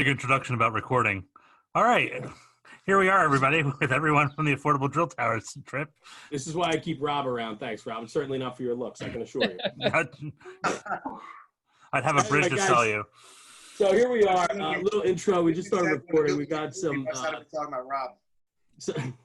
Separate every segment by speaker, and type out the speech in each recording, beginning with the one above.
Speaker 1: big introduction about recording. All right, here we are, everybody, with everyone from the Affordable Drill Towers trip.
Speaker 2: This is why I keep Rob around. Thanks, Rob. It's certainly not for your looks, I can assure you.
Speaker 1: I'd have a bridge to sell you.
Speaker 2: So here we are, a little intro. We just started recording. We got some.
Speaker 3: Talking about Rob.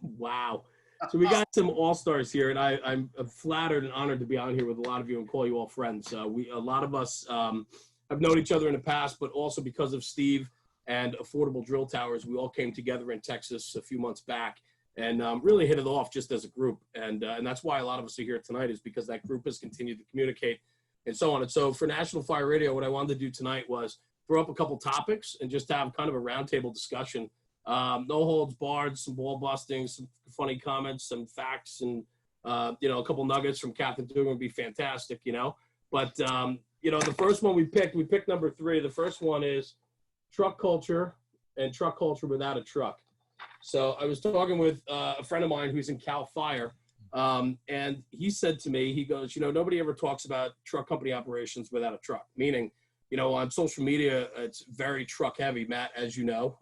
Speaker 2: Wow. So we got some all-stars here, and I'm flattered and honored to be on here with a lot of you and call you all friends. A lot of us have known each other in the past, but also because of Steve and Affordable Drill Towers, we all came together in Texas a few months back and really hit it off just as a group. And that's why a lot of us are here tonight, is because that group has continued to communicate and so on. And so for National Fire Radio, what I wanted to do tonight was throw up a couple topics and just have kind of a roundtable discussion. No holds barred, some ball busting, some funny comments, some facts, and a couple nuggets from Captain Dugan would be fantastic, But the first one we picked number 3. The first one is truck culture and truck culture without a truck. So I was talking with a friend of mine who's in Cal Fire, and he said to me, he goes, nobody ever talks about truck company operations without a truck, meaning on social media, it's very truck heavy, Matt, as you know.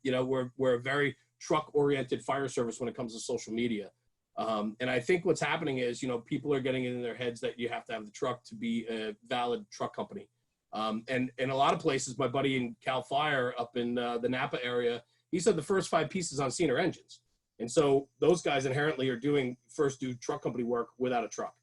Speaker 2: We're a very truck oriented fire service when it comes to social media. And I think what's happening is, people are getting it in their heads that you have to have the truck to be a valid truck company. And in a lot of places, my buddy in Cal Fire up in the Napa area, he said the first 5 pieces on scene are engines. And so those guys inherently are do truck company work without a truck.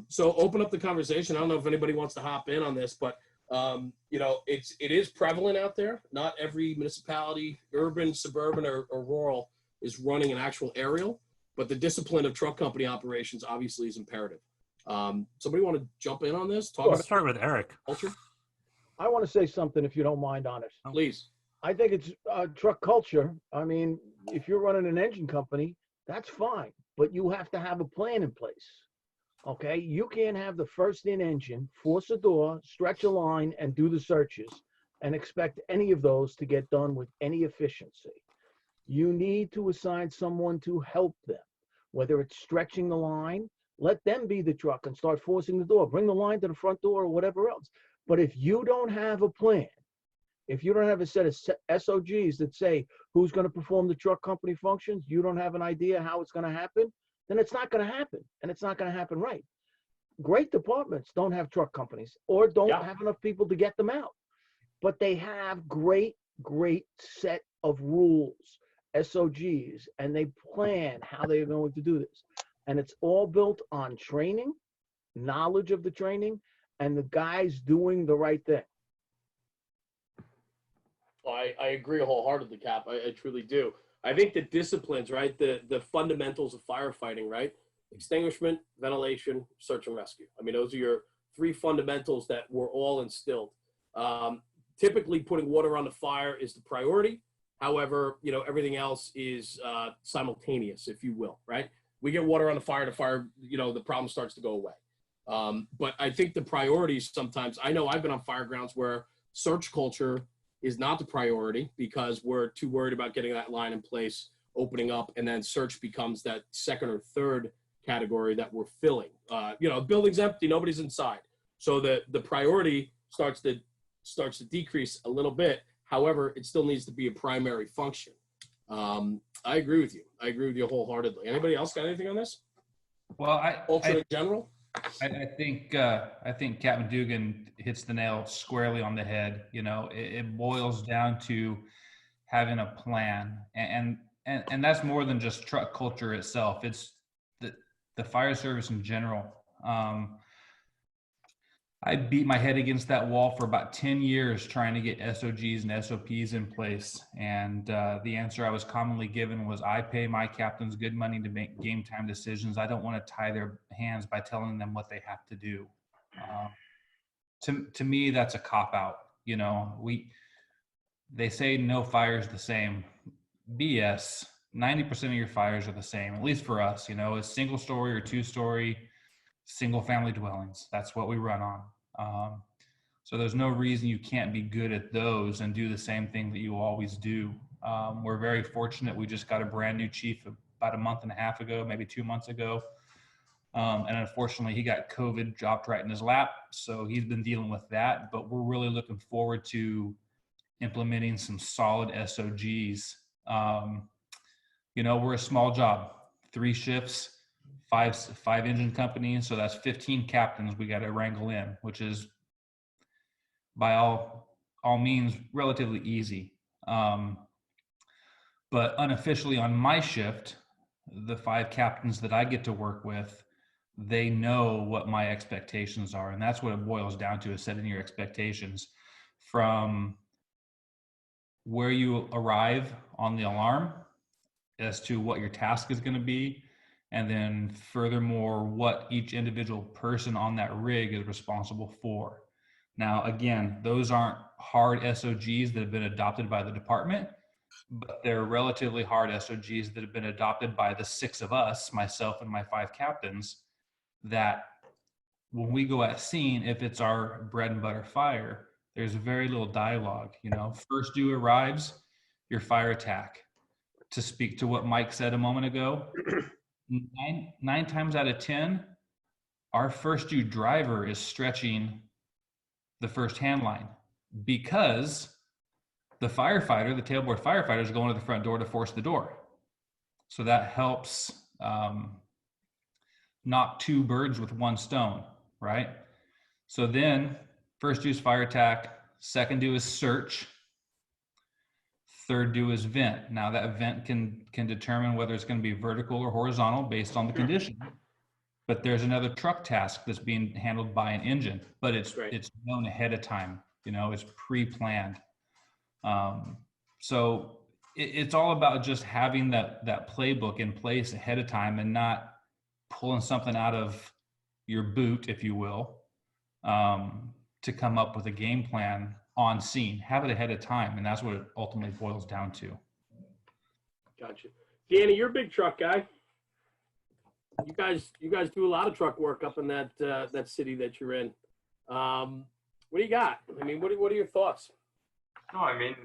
Speaker 2: So open up the conversation. I don't know if anybody wants to hop in on this, but it is prevalent out there. Not every municipality, urban, suburban, or rural, is running an actual aerial, but the discipline of truck company operations obviously is imperative. Somebody want to jump in on this?
Speaker 1: Let's start with Eric.
Speaker 2: Culture?
Speaker 4: I want to say something, if you don't mind, on it.
Speaker 2: Please.
Speaker 4: I think it's truck culture. I mean, if you're running an engine company, that's fine, but you have to have a plan in place. Okay, you can't have the first in engine, force a door, stretch a line, and do the searches and expect any of those to get done with any efficiency. You need to assign someone to help them, whether it's stretching the line, let them be the truck and start forcing the door, bring the line to the front door or whatever else. But if you don't have a plan, if you don't have a set of SOGs that say who's going to perform the truck company functions, you don't have an idea how it's going to happen, then it's not going to happen, and it's not going to happen right. Great departments don't have truck companies or don't have enough people to get them out, but they have great set of rules, SOGs, and they plan how they're going to do this. And it's all built on training, knowledge of the training, and the guys doing the right thing.
Speaker 2: I agree wholeheartedly, Cap. I truly do. I think the disciplines, right, the fundamentals of firefighting, right, extinguishment, ventilation, search and rescue. I mean, those are your 3 fundamentals that were all instilled. Typically, putting water on the fire is the priority. However, everything else is simultaneous, if you will, right? We get water on the fire, the problem starts to go away. But I think the priorities sometimes, I know I've been on fire grounds where search culture is not the priority because we're too worried about getting that line in place, opening up, and then search becomes that second or third category that we're filling. Building's empty, nobody's inside. So the priority starts to decrease a little bit. However, it still needs to be a primary function. I agree with you. I agree with you wholeheartedly. Anybody else got anything on this?
Speaker 5: Well,
Speaker 2: Culture in general?
Speaker 5: I think Captain Dugan hits the nail squarely on the head. It boils down to having a plan, and that's more than just truck culture itself. It's the fire service in general. I beat my head against that wall for about 10 years trying to get SOGs and SOPs in place. And the answer I was commonly given was, I pay my captains good money to make game time decisions. I don't want to tie their hands by telling them what they have to do. To me, that's a cop-out. They say no fire is the same. BS. 90% of your fires are the same, at least for us. It's single story or 2-story, single family dwellings. That's what we run on. So there's no reason you can't be good at those and do the same thing that you always do. We're very fortunate. We just got a brand new chief about a month and a half ago, maybe 2 months ago. And unfortunately, he got COVID dropped right in his lap. So he's been dealing with that. But we're really looking forward to implementing some solid SOGs. You know, we're a small job, 3 shifts, five engine companies. So that's 15 captains we got to wrangle in, which is by all means relatively easy. But unofficially on my shift, the 5 captains that I get to work with, they know what my expectations are. And that's what it boils down to, is setting your expectations from where you arrive on the alarm as to what your task is going to be. And then furthermore, what each individual person on that rig is responsible for. Now, again, those aren't hard SOGs that have been adopted by the department, but they're relatively hard SOGs that have been adopted by the 6 of us, myself and my 5 captains, that when we go at scene, if it's our bread and butter fire, there's very little dialogue. You know, first due arrives, your fire attack. To speak to what Mike said a moment ago, nine times out of 10, our first due driver is stretching the first hand line because the firefighter, the tailboard firefighter, is going to the front door to force the door. So that helps knock 2 birds with 1 stone, right? So then first due is fire attack, second due is search, third due is vent. Now that vent can determine whether it's going to be vertical or horizontal based on the condition. But there's another truck task that's being handled by an engine, but it's known ahead of time. You know, it's pre-planned. So it's all about just having that playbook in place ahead of time and not pulling something out of your boot, if you will, to come up with a game plan on scene. Have it ahead of time, and that's what it ultimately boils down to.
Speaker 2: Gotcha. Danny, you're a big truck guy. You guys do a lot of truck work up in that city that you're in. What do you got? I mean, what are your thoughts?
Speaker 3: No, I mean,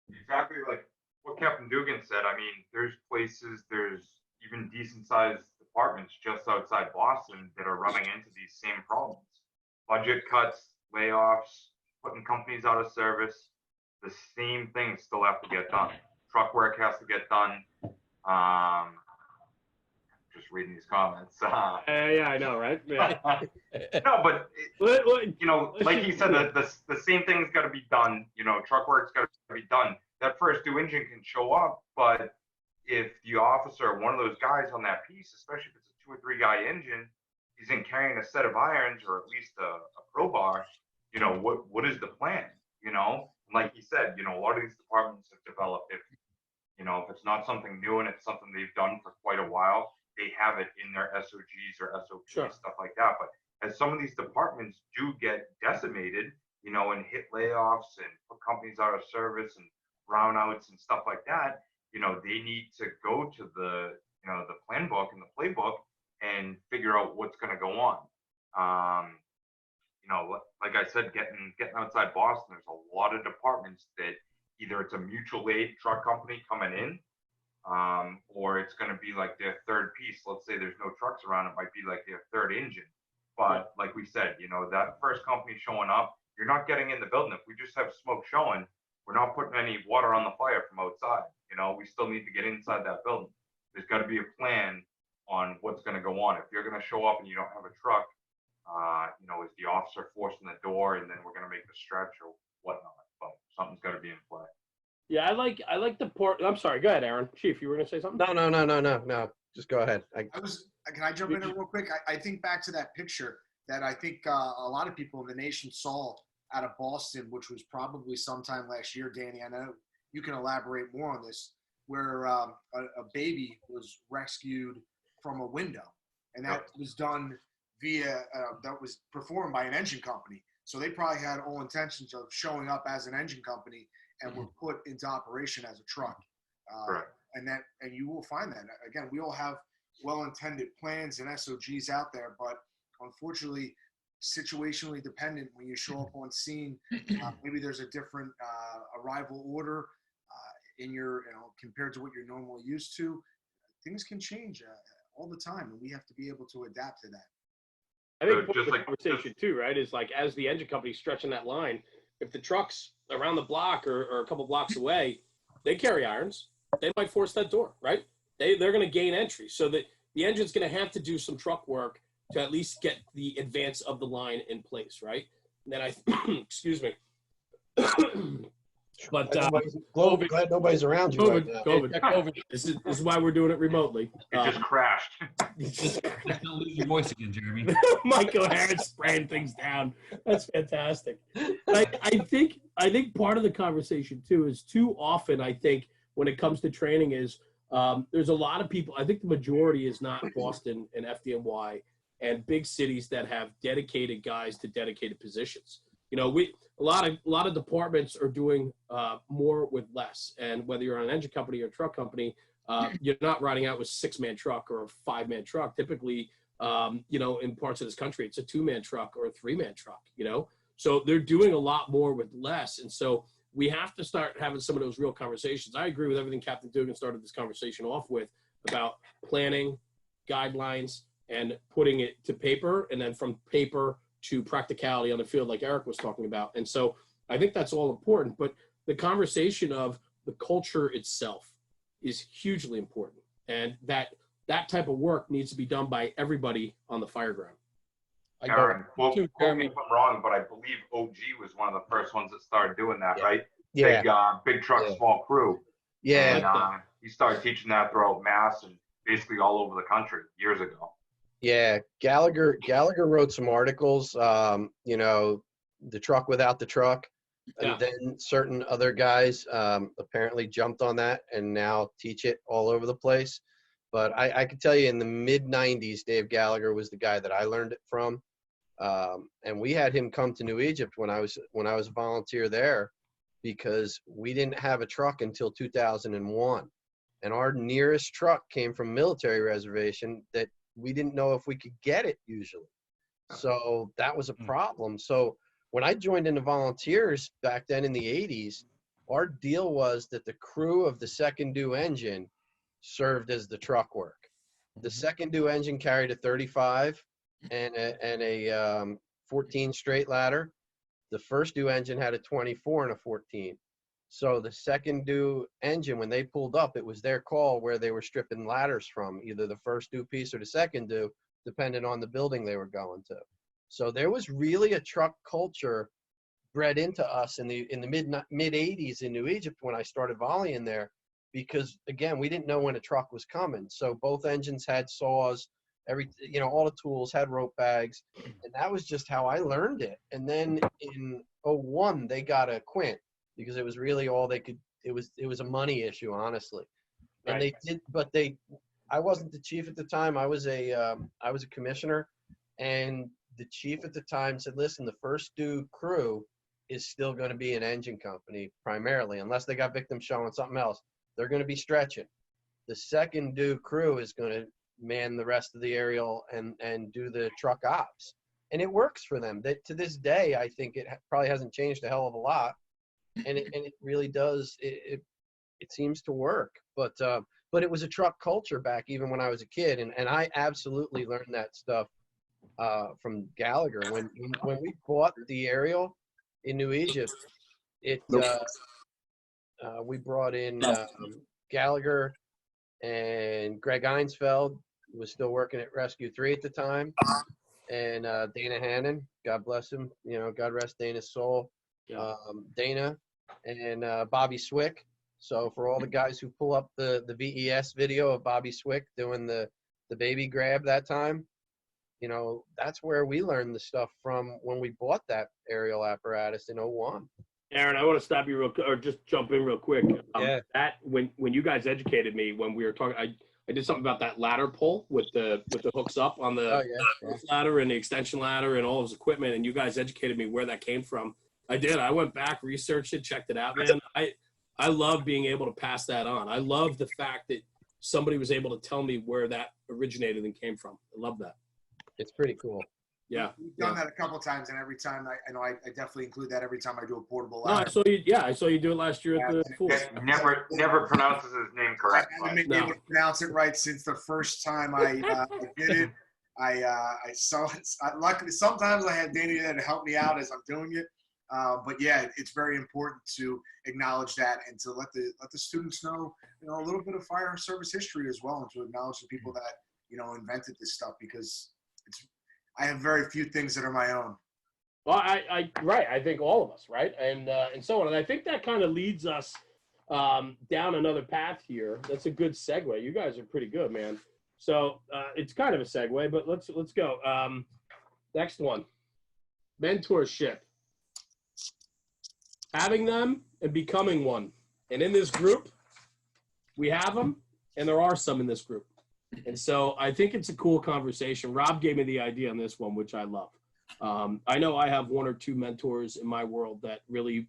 Speaker 3: exactly like what Captain Dugan said. I mean, there's even decent sized departments just outside Boston that are running into these same problems. Budget cuts, layoffs, putting companies out of service. The same things still have to get done. Truck work has to get done. Just reading these comments.
Speaker 2: Yeah, I know, right? Yeah.
Speaker 3: No, but you know, like he said, the same thing's got to be done. You know, truck work's got to be done. That first due engine can show up, but if the officer, one of those guys on that piece, especially if it's a 2 or 3 guy engine, he's in carrying a set of irons or at least a crowbar. You know, what is the plan? You know, like he said, you know, a lot of these departments have developed. If it's not something new and it's something they've done for quite a while, they have it in their SOGs or SOPs,
Speaker 2: sure,
Speaker 3: stuff like that. But as some of these departments do get decimated, you know, and hit layoffs and put companies out of service and brownouts and stuff like that, you know, they need to go to the plan book and the playbook and figure out what's going to go on. You know, like I said, getting outside Boston, there's a lot of departments that either it's a mutual aid truck company coming in, or it's going to be like their third piece. Let's say there's no trucks around, it might be like their third engine. But like we said, you know, that first company showing up, you're not getting in the building. If we just have smoke showing, we're not putting any water on the fire from outside. You know, we still need to get inside that building. There's got to be a plan on what's going to go on. If you're going to show up and you don't have a truck, you know, is the officer forcing the door and then we're going to make the stretch or whatnot? But something's got to be in play.
Speaker 2: Yeah, I like the port. I'm sorry. Go ahead, Aaron. Chief, you were going to say something?
Speaker 6: No. Just go ahead.
Speaker 7: Can I jump in there real quick? I think back to that picture that I think a lot of people in the nation saw out of Boston, which was probably sometime last year. Danny, I know you can elaborate more on this, where a baby was rescued from a window, and that was done via that was performed by an engine company. So they probably had all intentions of showing up as an engine company and were put into operation as a truck.
Speaker 3: Correct.
Speaker 7: And you will find that again. We all have well-intended plans and SOGs out there, but unfortunately, situationally dependent. When you show up on scene, maybe there's a different arrival order in your, compared to what you're normally used to. Things can change all the time, and we have to be able to adapt to that.
Speaker 2: I think part of the conversation too, right, is like as the engine company's stretching that line, if the truck's around the block or a couple blocks away, they carry irons. They might force that door, right? They're going to gain entry. So that the engine's going to have to do some truck work to at least get the advance of the line in place, right? And then excuse me. But
Speaker 6: glad nobody's around you right now.
Speaker 2: COVID. This is why we're doing it remotely.
Speaker 3: It just crashed.
Speaker 5: Don't lose your voice again, Jeremy.
Speaker 2: Michael Harris spraying things down. That's fantastic. I think part of the conversation too is too often, I think, when it comes to training is there's a lot of people, I think the majority is not Boston and FDNY and big cities that have dedicated guys to dedicated positions. You know, a lot of departments are doing more with less. And whether you're on an engine company or a truck company, you're not riding out with a 6-man truck or a 5-man truck. Typically, you know, in parts of this country, it's a 2-man truck or a 3-man truck, you know? So they're doing a lot more with less. And so we have to start having some of those real conversations. I agree with everything Captain Dugan started this conversation off with about planning, guidelines, and putting it to paper, and then from paper to practicality on the field like Eric was talking about. And so I think that's all important, but the conversation of the culture itself is hugely important. And that type of work needs to be done by everybody on the fire ground.
Speaker 3: Aaron, quote me if I'm wrong, but I believe OG was one of the first ones that started doing that, right?
Speaker 6: Yeah.
Speaker 3: Big truck, small crew.
Speaker 6: Yeah.
Speaker 3: And he started teaching that throughout Mass and basically all over the country years ago.
Speaker 6: Yeah, Gallagher wrote some articles, you know, the truck without the truck. And then certain other guys apparently jumped on that and now teach it all over the place. But I can tell you in the mid-90s, Dave Gallagher was the guy that I learned it from. And we had him come to New Egypt when I was a volunteer there because we didn't have a truck until 2001. And our nearest truck came from military reservation that we didn't know if we could get it usually. So that was a problem. So when I joined in the volunteers back then in the 80s, our deal was that the crew of the second due engine served as the truck work. The second due engine carried a 35 and a 14 straight ladder. The first due engine had a 24 and a 14. So the second due engine, when they pulled up, it was their call where they were stripping ladders from, either the first due piece or the second due, depending on the building they were going to. So there was really a truck culture bred into us in the mid 80s in New Egypt when I started volleying there, because again, we didn't know when a truck was coming. So both engines had saws, all the tools had rope bags, and that was just how I learned it. And then in 01, they got a quint because it was really all they could. It was a money issue, honestly. And they did, but I wasn't the chief at the time. I was a commissioner, and the chief at the time said, listen, the first due crew is still going to be an engine company primarily, unless they got victims showing something else. They're going to be stretching. The second due crew is going to man the rest of the aerial and do the truck ops. And it works for them. That to this day, I think it probably hasn't changed a hell of a lot. And it really does. It seems to work. But it was a truck culture back even when I was a kid. And I absolutely learned that stuff from Gallagher. When we bought the aerial in New Egypt, we brought in Gallagher and Greg Einsfeld, who was still working at Rescue 3 at the time, and Dana Hannon, God bless him, God rest Dana's soul. Dana and Bobby Swick. So for all the guys who pull up the VES video of Bobby Swick doing the baby grab that time, that's where we learned the stuff from when we bought that aerial apparatus in 01.
Speaker 2: Aaron, I want to stop you or just jump in real quick.
Speaker 6: Yeah.
Speaker 2: That when you guys educated me when we were talking, I did something about that ladder pull with the hooks up on the ladder and the extension ladder and all his equipment, and you guys educated me where that came from. I did. I went back, researched it, checked it out, man. I love being able to pass that on. I love the fact that somebody was able to tell me where that originated and came from. I love that.
Speaker 6: It's pretty cool.
Speaker 2: Yeah.
Speaker 7: We've done that a couple of times, and every time I definitely include that every time I do a portable
Speaker 2: No,
Speaker 7: ladder.
Speaker 2: I saw you do it last year at the Fools.
Speaker 3: Never pronounces his name correctly.
Speaker 7: I haven't been able to pronounce it right since the first time I did it. I saw it. Luckily, sometimes I have Danny there to help me out as I'm doing it. But yeah, it's very important to acknowledge that and to let the students know, a little bit of fire service history as well, and to acknowledge the people that, invented this stuff, because I have very few things that are my own.
Speaker 2: Well, right. I think all of us, right, and so on. And I think that kind of leads us down another path here. That's a good segue. You guys are pretty good, man. So it's kind of a segue, but let's go. Next one, mentorship. Having them and becoming one. And in this group, we have them, and there are some in this group. And so I think it's a cool conversation. Rob gave me the idea on this one, which I love. I know I have one or two mentors in my world that really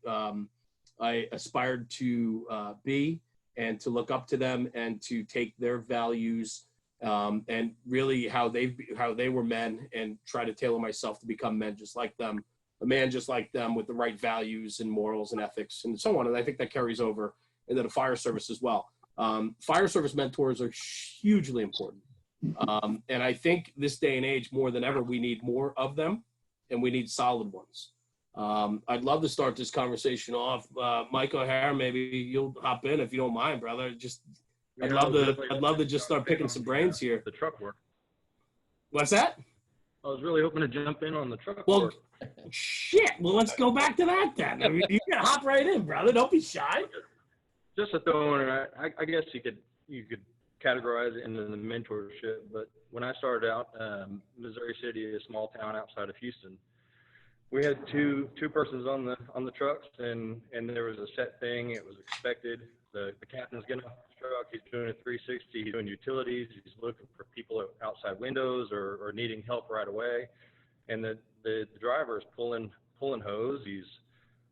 Speaker 2: I aspired to be, and to look up to them and to take their values and really how they were men, and try to tailor myself to become men just like them, a man just like them, with the right values and morals and ethics and so on. And I think that carries over into the fire service as well. Fire service mentors are hugely important. And I think this day and age, more than ever, we need more of them, and we need solid ones. I'd love to start this conversation off. Mike O'Hara, maybe you'll hop in if you don't mind, brother. I'd love to just start picking some brains here.
Speaker 8: The truck work.
Speaker 2: What's that?
Speaker 8: I was really hoping to jump in on the truck
Speaker 2: Well,
Speaker 8: work.
Speaker 2: shit. Well, let's go back to that then. I mean, you can hop right in, brother. Don't be shy.
Speaker 8: Just a throw in, I guess you could categorize it into the mentorship. But when I started out, Missouri City, a small town outside of Houston, we had two persons on the trucks, and there was a set thing. It was expected. The captain's getting off the truck. He's doing a 360. He's doing utilities. He's looking for people outside windows or needing help right away. And the driver is pulling hose. He's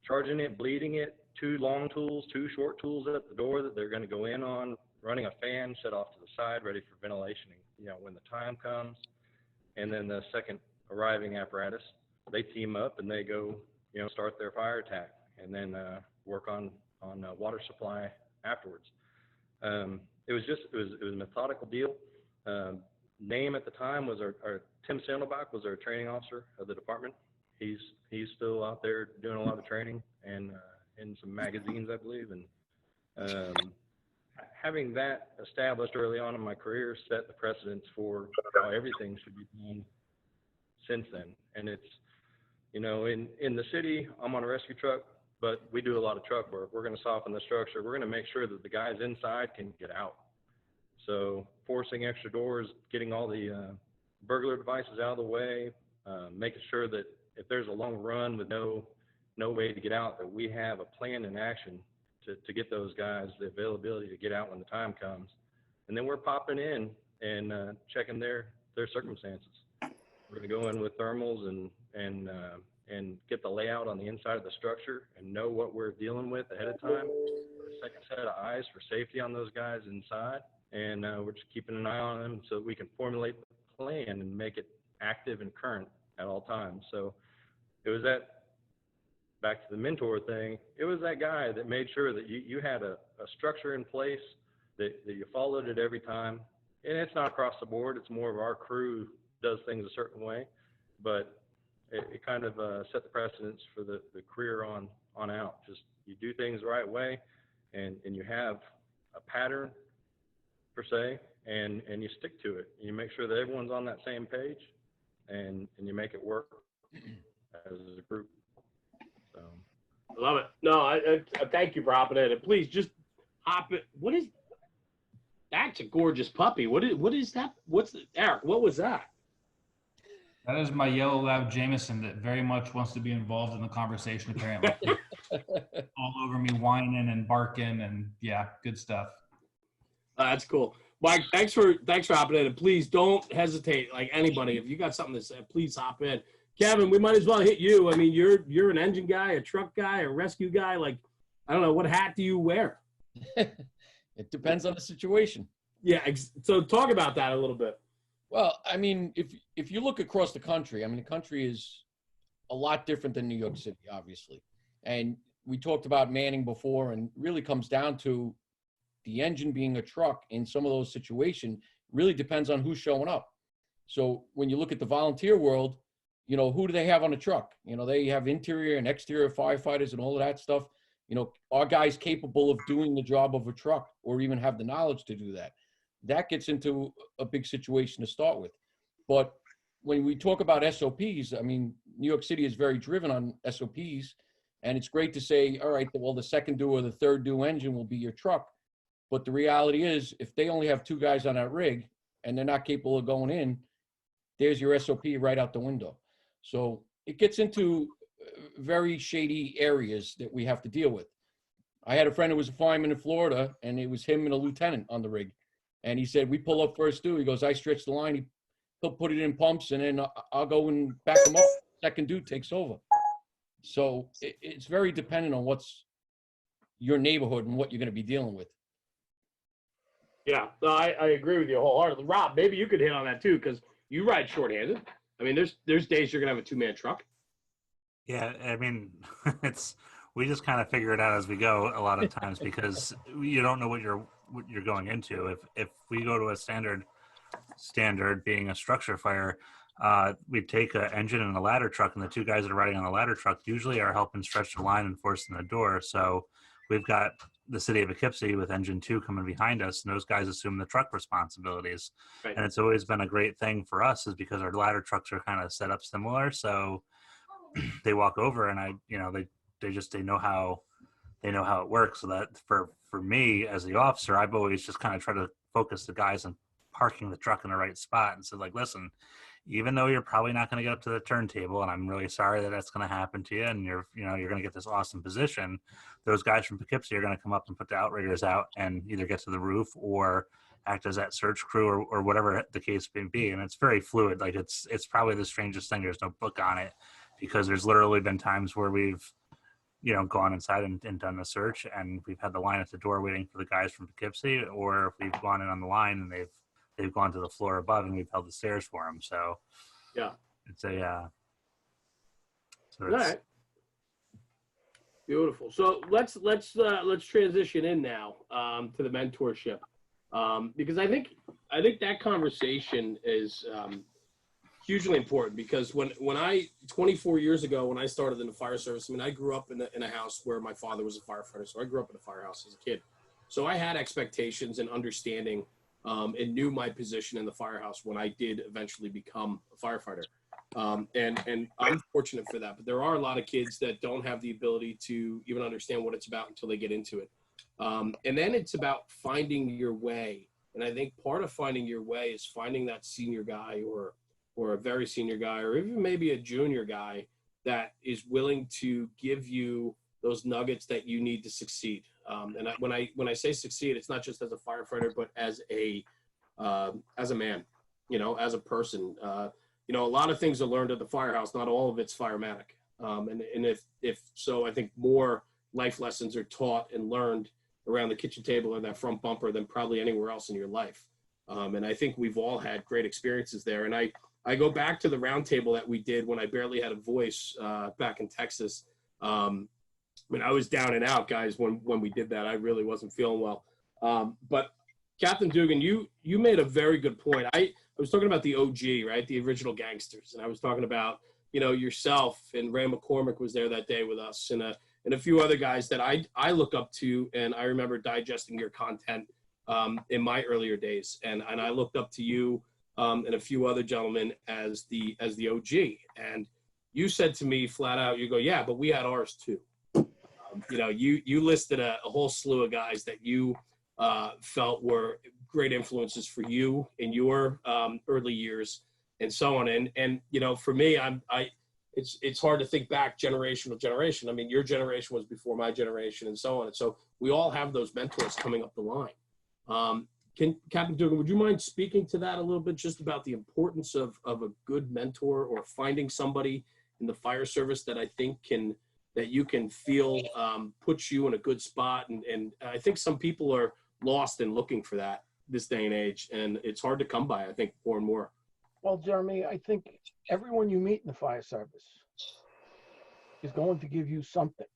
Speaker 8: charging it, bleeding it. 2 long tools, 2 short tools at the door that they're going to go in on, running a fan set off to the side, ready for ventilation, when the time comes. And then the second arriving apparatus, they team up and they go, start their fire attack, and then work on water supply afterwards. It was a methodical deal. Name at the time was our Tim Sandelbach was our training officer of the department. He's still out there doing a lot of training and in some magazines, I believe. And having that established early on in my career set the precedence for how everything should be done since then. And it's, in the city, I'm on a rescue truck, but we do a lot of truck work. We're going to soften the structure. We're going to make sure that the guys inside can get out. So forcing extra doors, getting all the burglar devices out of the way, making sure that if there's a long run with no way to get out, that we have a plan in action to get those guys the availability to get out when the time comes. And then we're popping in and checking their circumstances. We're going to go in with thermals and get the layout on the inside of the structure and know what we're dealing with ahead of time. A second set of eyes for safety on those guys inside. And we're just keeping an eye on them so that we can formulate the plan and make it active and current at all times. So it was back to the mentor thing, it was that guy that made sure that you had a structure in place, that you followed it every time. And it's not across the board. It's more of our crew does things a certain way. But it kind of set the precedence for the career on out. Just you do things the right way, and you have a pattern, per se, and you stick to it. You make sure that everyone's on that same page, and you make it work as a group. So.
Speaker 2: I love it. No, I thank you for hopping in. And please just hop it. That's a gorgeous puppy. What is that? Eric, what was that?
Speaker 5: That is my yellow lab Jameson that very much wants to be involved in the conversation, apparently. All over me, whining and barking, and yeah, good stuff.
Speaker 2: That's cool. Mike, thanks for hopping in. And please don't hesitate, like anybody, if you got something to say, please hop in. Kevin, we might as well hit you. I mean, you're an engine guy, a truck guy, a rescue guy. Like, I don't know, what hat do you wear?
Speaker 9: It depends on the situation.
Speaker 2: Yeah, so talk about that a little bit.
Speaker 9: Well, I mean, if you look across the country, I mean, the country is a lot different than New York City, obviously. And we talked about manning before, and really comes down to the engine being a truck in some of those situations really depends on who's showing up. So when you look at the volunteer world, you know, who do they have on the truck? You know, they have interior and exterior firefighters and all of that stuff. You know, are guys capable of doing the job of a truck or even have the knowledge to do that? That gets into a big situation to start with. But when we talk about SOPs, I mean, New York City is very driven on SOPs, and it's great to say, all right, well, the second due or the third due engine will be your truck. But the reality is, if they only have 2 guys on that rig and they're not capable of going in, there's your SOP right out the window. So it gets into very shady areas that we have to deal with. I had a friend who was a fireman in Florida, and it was him and a lieutenant on the rig. And he said, we pull up first due. He goes, I stretch the line. He'll put it in pumps, and then I'll go and back him up. Second due takes over. So it's very dependent on what's your neighborhood and what you're going to be dealing with.
Speaker 2: Yeah, no, I agree with you wholeheartedly. Rob, maybe you could hit on that too, because you ride shorthanded. I mean, there's days you're gonna have a 2-man truck.
Speaker 1: Yeah, I mean, we just kind of figure it out as we go a lot of times because you don't know what you're going into. If we go to a standard being a structure fire, we take an engine and a ladder truck, and the 2 guys that are riding on the ladder truck usually are helping stretch the line and forcing the door. So we've got the city of Poughkeepsie with engine 2 coming behind us, and those guys assume the truck responsibilities.
Speaker 2: Right.
Speaker 1: And it's always been a great thing for us is because our ladder trucks are kind of set up similar. So they walk over and they know how it works. So that for me as the officer, I've always just kind of tried to focus the guys on parking the truck in the right spot and said, like, listen, even though you're probably not going to get up to the turntable, and I'm really sorry that that's going to happen to you, and you're going to get this awesome position, those guys from Poughkeepsie are going to come up and put the outriggers out and either get to the roof or act as that search crew or whatever the case may be. And it's very fluid. Like it's probably the strangest thing. There's no book on it because there's literally been times where we've gone inside and done the search, and we've had the line at the door waiting for the guys from Poughkeepsie, or we've gone in on the line and they've gone to the floor above and we've held the stairs for them. So
Speaker 2: Yeah,
Speaker 1: it's a
Speaker 2: all right, beautiful. So let's transition in now to the mentorship, because I think that conversation is hugely important, because when 24 years ago when I started in the fire service, I mean, I grew up in a house where my father was a firefighter, so I grew up in a firehouse as a kid. So I had expectations and understanding, and knew my position in the firehouse when I did eventually become a firefighter. And I'm fortunate for that, but there are a lot of kids that don't have the ability to even understand what it's about until they get into it. And then it's about finding your way. And I think part of finding your way is finding that senior guy or a very senior guy, or even maybe a junior guy that is willing to give you those nuggets that you need to succeed. And when I say succeed, it's not just as a firefighter, but as a man, as a person. A lot of things are learned at the firehouse. Not all of it's firematic. And if so, I think more life lessons are taught and learned around the kitchen table or that front bumper than probably anywhere else in your life. And I think we've all had great experiences there. And I go back to the round table that we did when I barely had a voice back in Texas. I mean, I was down and out, guys, when we did that. I really wasn't feeling well. But Captain Dugan, you made a very good point. I was talking about the OG, right? The original gangsters. And I was talking about, yourself, and Ray McCormick was there that day with us, and a few other guys that I look up to. And I remember digesting your content in my earlier days. And I looked up to you and a few other gentlemen as the OG. And you said to me flat out, you go, yeah, but we had ours too. You listed a whole slew of guys that you felt were great influences for you in your early years and so on. And for me, it's hard to think back generation to generation. I mean, your generation was before my generation and so on. And so we all have those mentors coming up the line. Captain Dugan, would you mind speaking to that a little bit, just about the importance of a good mentor, or finding somebody in the fire service that I think that you can feel puts you in a good spot. And I think some people are lost in looking for that this day and age, and it's hard to come by, I think, more and more.
Speaker 4: Well, Jeremy, I think everyone you meet in the fire service is going to give you something.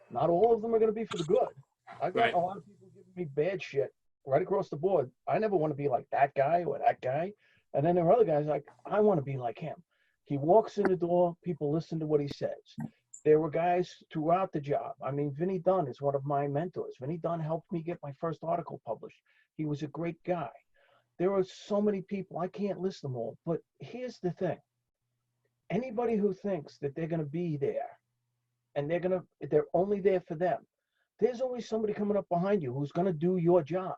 Speaker 4: Not all of them are going to be for the good. I've got a lot of people giving me bad shit right across the board. I never want to be like that guy or that guy. And then there are other guys like, I want to be like him. He walks in the door, people listen to what he says. There were guys throughout the job. I mean, Vinny Dunn is one of my mentors. Vinny Dunn helped me get my first article published. He was a great guy. There are so many people, I can't list them all, but here's the thing. Anybody who thinks that they're going to be there and they're only there for them, there's always somebody coming up behind you who's going to do your job.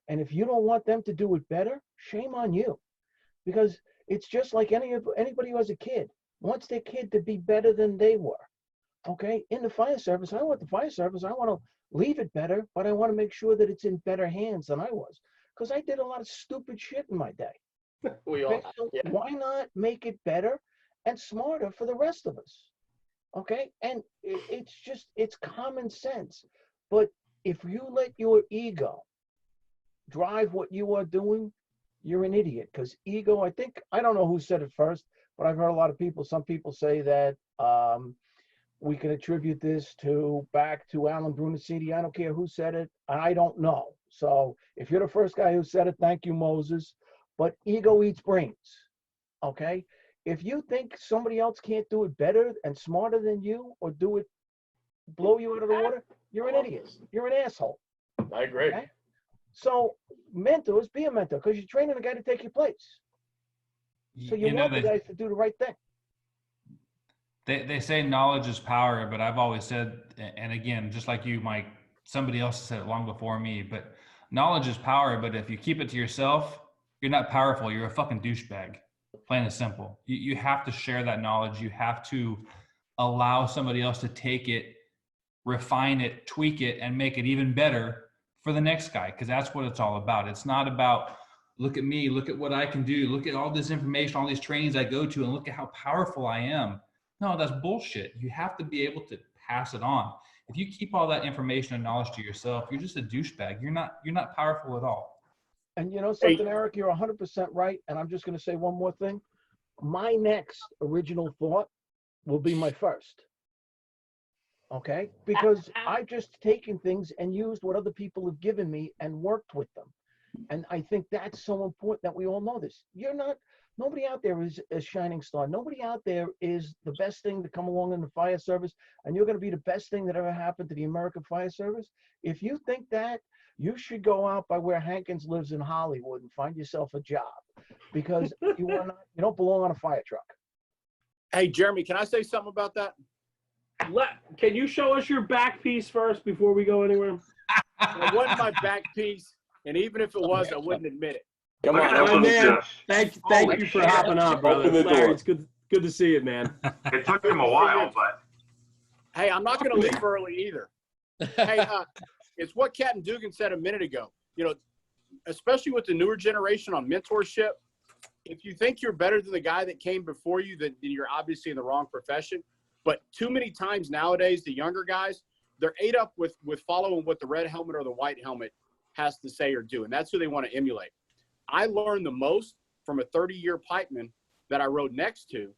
Speaker 4: And if you don't want them to do it better, shame on you. Because it's just like anybody who has a kid wants their kid to be better than they were. Okay? In the fire service, I want to leave it better, but I want to make sure that it's in better hands than I was. Because I did a lot of stupid shit in my day.
Speaker 2: We all,
Speaker 4: Okay? So
Speaker 2: yeah.
Speaker 4: why not make it better and smarter for the rest of us? Okay? And it's common sense. But if you let your ego drive what you are doing, you're an idiot. Because ego, I don't know who said it first, but I've heard a lot of people, some people say that we can attribute this back to Alan Brunacini. I don't care who said it. I don't know. So if you're the first guy who said it, thank you, Moses. But ego eats brains. Okay? If you think somebody else can't do it better and smarter than you, or blow you out of the water, you're an idiot. You're an asshole.
Speaker 2: I agree.
Speaker 4: Okay? So mentors, be a mentor, because you're training a guy to take your place. So you want the guys to do the right thing.
Speaker 5: They say knowledge is power, but I've always said, and again, just like you, Mike, somebody else said it long before me, but knowledge is power, but if you keep it to yourself, you're not powerful. You're a fucking douchebag. Plain and simple. You have to share that knowledge. You have to allow somebody else to take it, refine it, tweak it, and make it even better for the next guy, because that's what it's all about. It's not about, look at me, look at what I can do, look at all this information, all these trainings I go to, and look at how powerful I am. No, that's bullshit. You have to be able to pass it on. If you keep all that information and knowledge to yourself, you're just a douchebag. You're not powerful at all.
Speaker 4: And you know something, Eric, you're 100% right. And I'm just going to say one more thing. My next original thought will be my first. Okay? Because I've just taken things and used what other people have given me and worked with them. And I think that's so important that we all know this. Nobody out there is a shining star. Nobody out there is the best thing to come along in the fire service, and you're going to be the best thing that ever happened to the American Fire Service. If you think that, you should go out by where Hankins lives in Hollywood and find yourself a job, because you don't belong on a fire truck.
Speaker 10: Hey, Jeremy, can I say something about that?
Speaker 2: Can you show us your back piece first before we go anywhere?
Speaker 10: It wasn't my back piece, and even if it was, I wouldn't admit it.
Speaker 11: Come on,
Speaker 2: My
Speaker 11: open the
Speaker 2: man,
Speaker 11: door.
Speaker 2: thank you for hopping on, brother.
Speaker 11: Open the
Speaker 2: Larry,
Speaker 11: door.
Speaker 2: it's good to see you, man.
Speaker 3: It took him a while, but
Speaker 10: Hey, I'm not going to leave early either. Hey, it's what Captain Dugan said a minute ago. You know, especially with the newer generation on mentorship, if you think you're better than the guy that came before you, then you're obviously in the wrong profession. But too many times nowadays, the younger guys, they're ate up with following what the red helmet or the white helmet has to say or do, and that's who they want to emulate. I learned the most from a 30-year pipeman that I rode next to,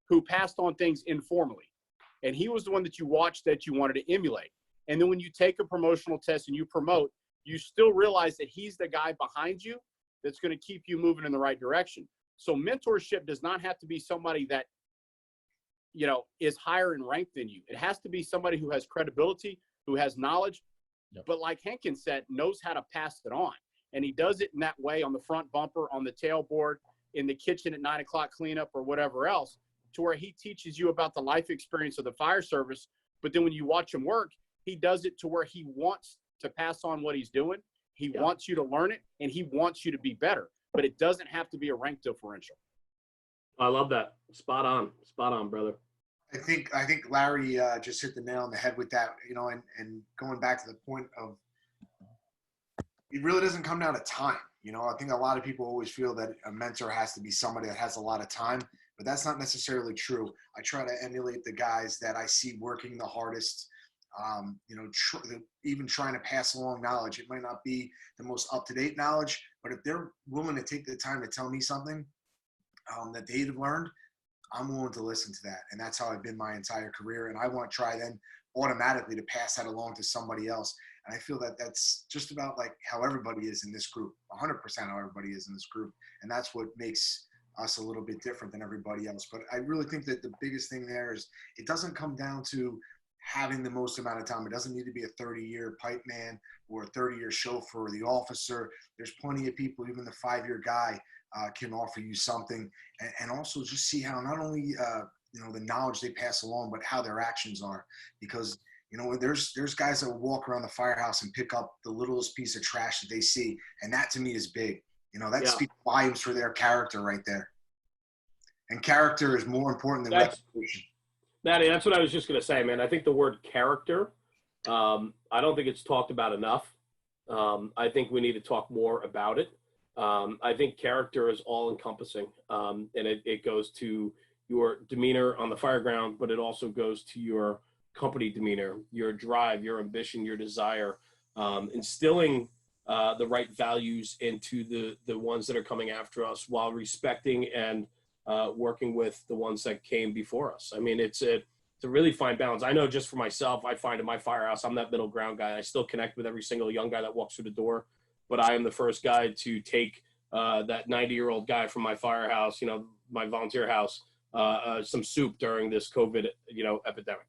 Speaker 10: who passed on things informally. And he was the one that you watched that you wanted to emulate. And then when you take a promotional test and you promote, you still realize that he's the guy behind you that's going to keep you moving in the right direction. So mentorship does not have to be somebody that, you know, is higher in rank than you. It has to be somebody who has credibility, who has knowledge, but like Hankins said, knows how to pass it on. And he does it in that way on the front bumper, on the tailboard, in the kitchen at 9 o'clock cleanup or whatever else, to where he teaches you about the life experience of the fire service. But then when you watch him work, he does it to where he wants to pass on what he's doing. He wants you to learn it, and he wants you to be better. But it doesn't have to be a rank differential.
Speaker 2: I love that. Spot on, brother.
Speaker 7: I think Larry just hit the nail on the head with that, you know, and going back to the point of, it really doesn't come down to time. You know, I think a lot of people always feel that a mentor has to be somebody that has a lot of time, but that's not necessarily true. I try to emulate the guys that I see working the hardest, you know, even trying to pass along knowledge. It might not be the most up-to-date knowledge, but if they're willing to take the time to tell me something that they've learned, I'm willing to listen to that. And that's how I've been my entire career. And I want to try then automatically to pass that along to somebody else. And I feel that that's just about like how everybody is in this group, 100% how everybody is in this group. And that's what makes us a little bit different than everybody else. But I really think that the biggest thing there is it doesn't come down to having the most amount of time. It doesn't need to be a 30-year pipe man or a 30-year chauffeur or the officer. There's plenty of people, even the 5-year guy can offer you something. And also just see how not only, the knowledge they pass along, but how their actions are. Because, there's guys that will walk around the firehouse and pick up the littlest piece of trash that they see. And that to me is big. That speaks volumes for their character right there. And character is more important than reputation.
Speaker 2: Maddie, that's what I was just going to say, man. I think the word character, I don't think it's talked about enough. I think we need to talk more about it. I think character is all encompassing, and it goes to your demeanor on the fireground, but it also goes to your company demeanor, your drive, your ambition, your desire, instilling the right values into the ones that are coming after us while respecting and working with the ones that came before us. I mean, it's a really fine balance. I know just for myself, I find in my firehouse, I'm that middle ground guy. I still connect with every single young guy that walks through the door, but I am the first guy to take that 90-year-old guy from my firehouse, my volunteer house, some soup during this COVID, epidemic,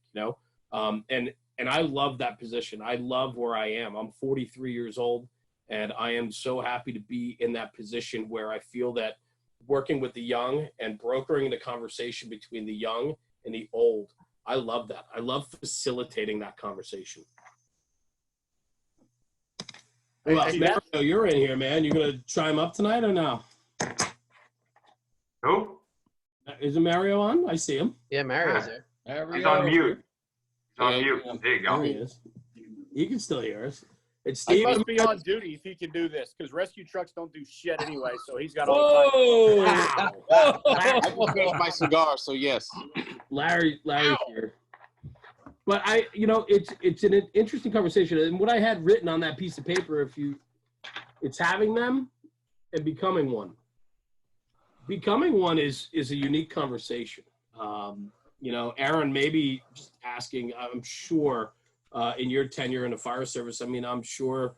Speaker 2: and I love that position. I love where I am. I'm 43 years old, and I am so happy to be in that position where I feel that working with the young and brokering the conversation between the young and the old. I love that. I love facilitating that conversation. Well, Mario, you're in here, man. You gonna chime up tonight or no?
Speaker 3: Who?
Speaker 2: Isn't Mario on? I see him.
Speaker 6: Yeah, Mario's there.
Speaker 3: He's on mute. He's on mute. There you go.
Speaker 2: There he is. You can still hear us. It's
Speaker 10: He
Speaker 2: Steve.
Speaker 10: must be on duty if he can do this, because rescue trucks don't do shit anyway. So he's got all the time.
Speaker 2: Whoa!
Speaker 10: I just finished my cigar, so yes.
Speaker 2: Larry's here. But it's an interesting conversation. And what I had written on that piece of paper, it's having them and becoming one. Becoming one is a unique conversation. Aaron, maybe just asking, I'm sure in your tenure in the fire service, I'm sure